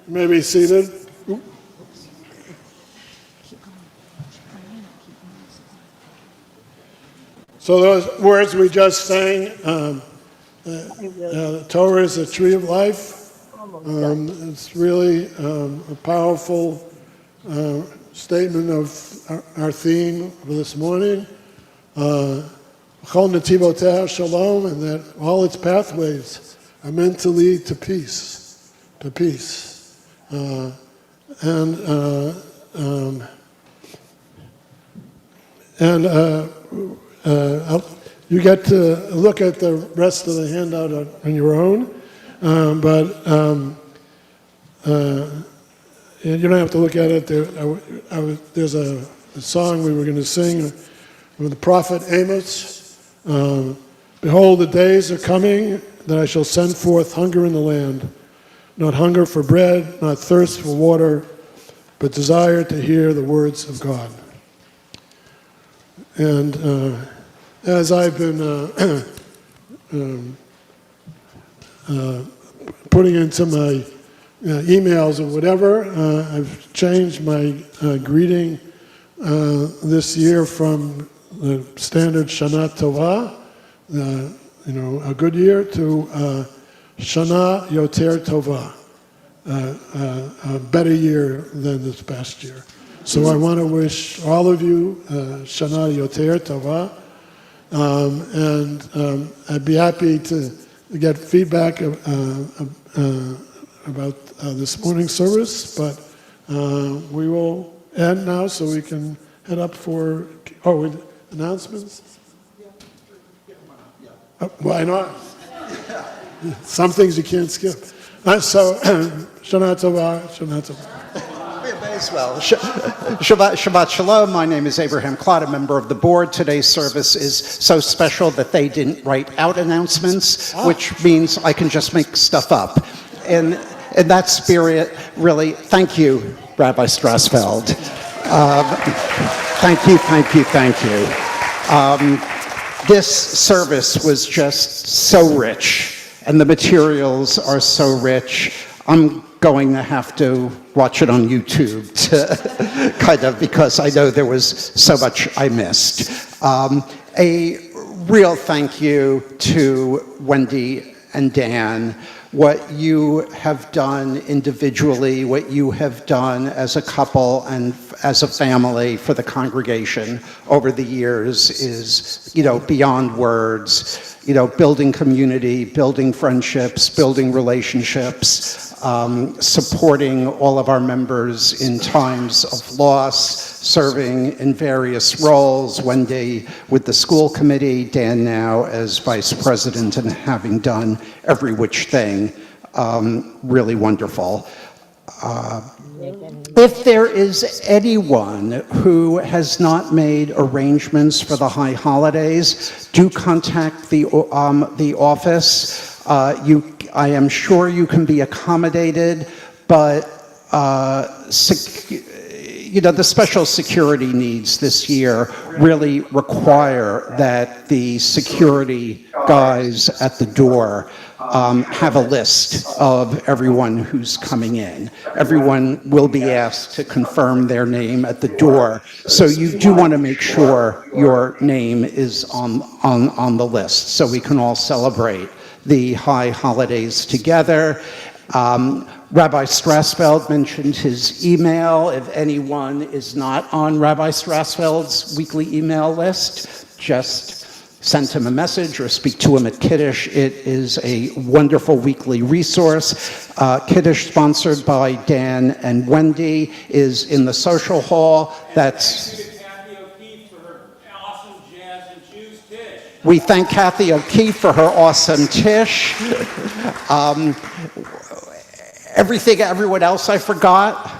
May be seated. So those words we just sang, the Torah is a tree of life. It's really a powerful statement of our theme for this morning. Chol Netivoteh Shalom, and that all its pathways are meant to lead to peace, to peace. You get to look at the rest of the handout on your own, but you don't have to look at it. There's a song we were going to sing with the prophet Amos. Behold, the days are coming that I shall send forth hunger in the land, not hunger for bread, not thirst for water, but desire to hear the words of God. And as I've been putting into my emails or whatever, I've changed my greeting this year from the standard Shana Tova a good year to Shana Yoter Tova, a better year than this past year. So I want to wish all of you Shana Yoter Tova, and I'd be happy to get feedback about this morning's service, but we will end now so we can head up for announcements. Why not? Some things you can't skip. So, Shana Tova, Shana Tova. As well. Shabbat Shalom. My name is Abraham Klott, a member of the board. Today's service is so special that they didn't write out announcements, which means I can just make stuff up. And in that spirit, really, thank you, Rabbi Strassfeld. Thank you. This service was just so rich, and the materials are so rich. I'm going to have to watch it on YouTube to because I know there was so much I missed. A real thank you to Wendy and Dan. What you have done individually, what you have done as a couple and as a family for the congregation over the years is, beyond words. Building community, building friendships, building relationships, supporting all of our members in times of loss, serving in various roles, Wendy with the school committee, Dan now as vice president and having done every which thing. Really wonderful. If there is anyone who has not made arrangements for the high holidays, do contact the office. I am sure you can be accommodated, but the special security needs this year really require that the security guys at the door have a list of everyone who's coming in. Everyone will be asked to confirm their name at the door, so you do want to make sure your name is on the list so we can all celebrate the high holidays together. Rabbi Strassfeld mentioned his email. If anyone is not on Rabbi Strassfeld's weekly email list, just send him a message or speak to him at Kiddush. It is a wonderful weekly resource. Kiddush, sponsored by Dan and Wendy, is in the social hall. We thank Kathy O'Keefe for her awesome tish. Everyone else I forgot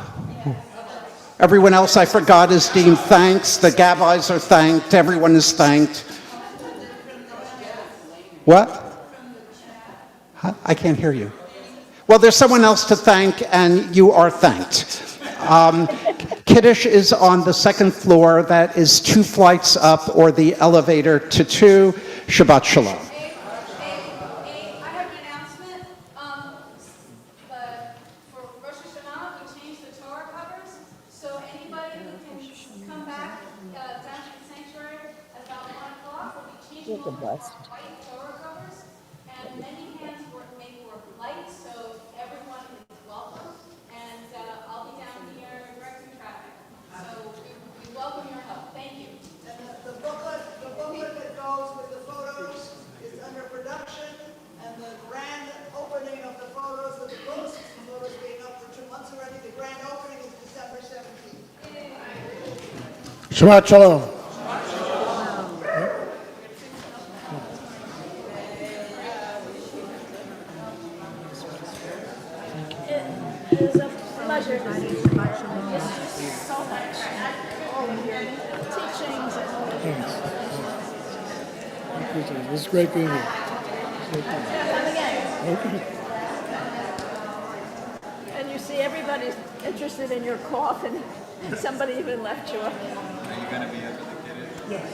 is deemed thanks. The Gabbis are thanked. Everyone is thanked. What? I can't hear you. Well, there's someone else to thank, and you are thanked. Kiddush is on the second floor. That is 2 flights up, or the elevator to 2. Shabbat Shalom. Blessed. And many hands make work light, so everyone is welcome. And I'll be down here directing traffic. So we welcome your help. Thank you. And the booklet that goes with the photos is under production, and the grand opening of the photos with the books, the photos being up for 2 months already, the grand opening is December 17th. Shabbat Shalom. It is a pleasure to see you. Thank you so much. All of your teachings and all of I appreciate it. It's great being here. Come again. Okay. And you see everybody's interested in your cough, and somebody even left you up. Are you going to be up at the Kiddush? Yes.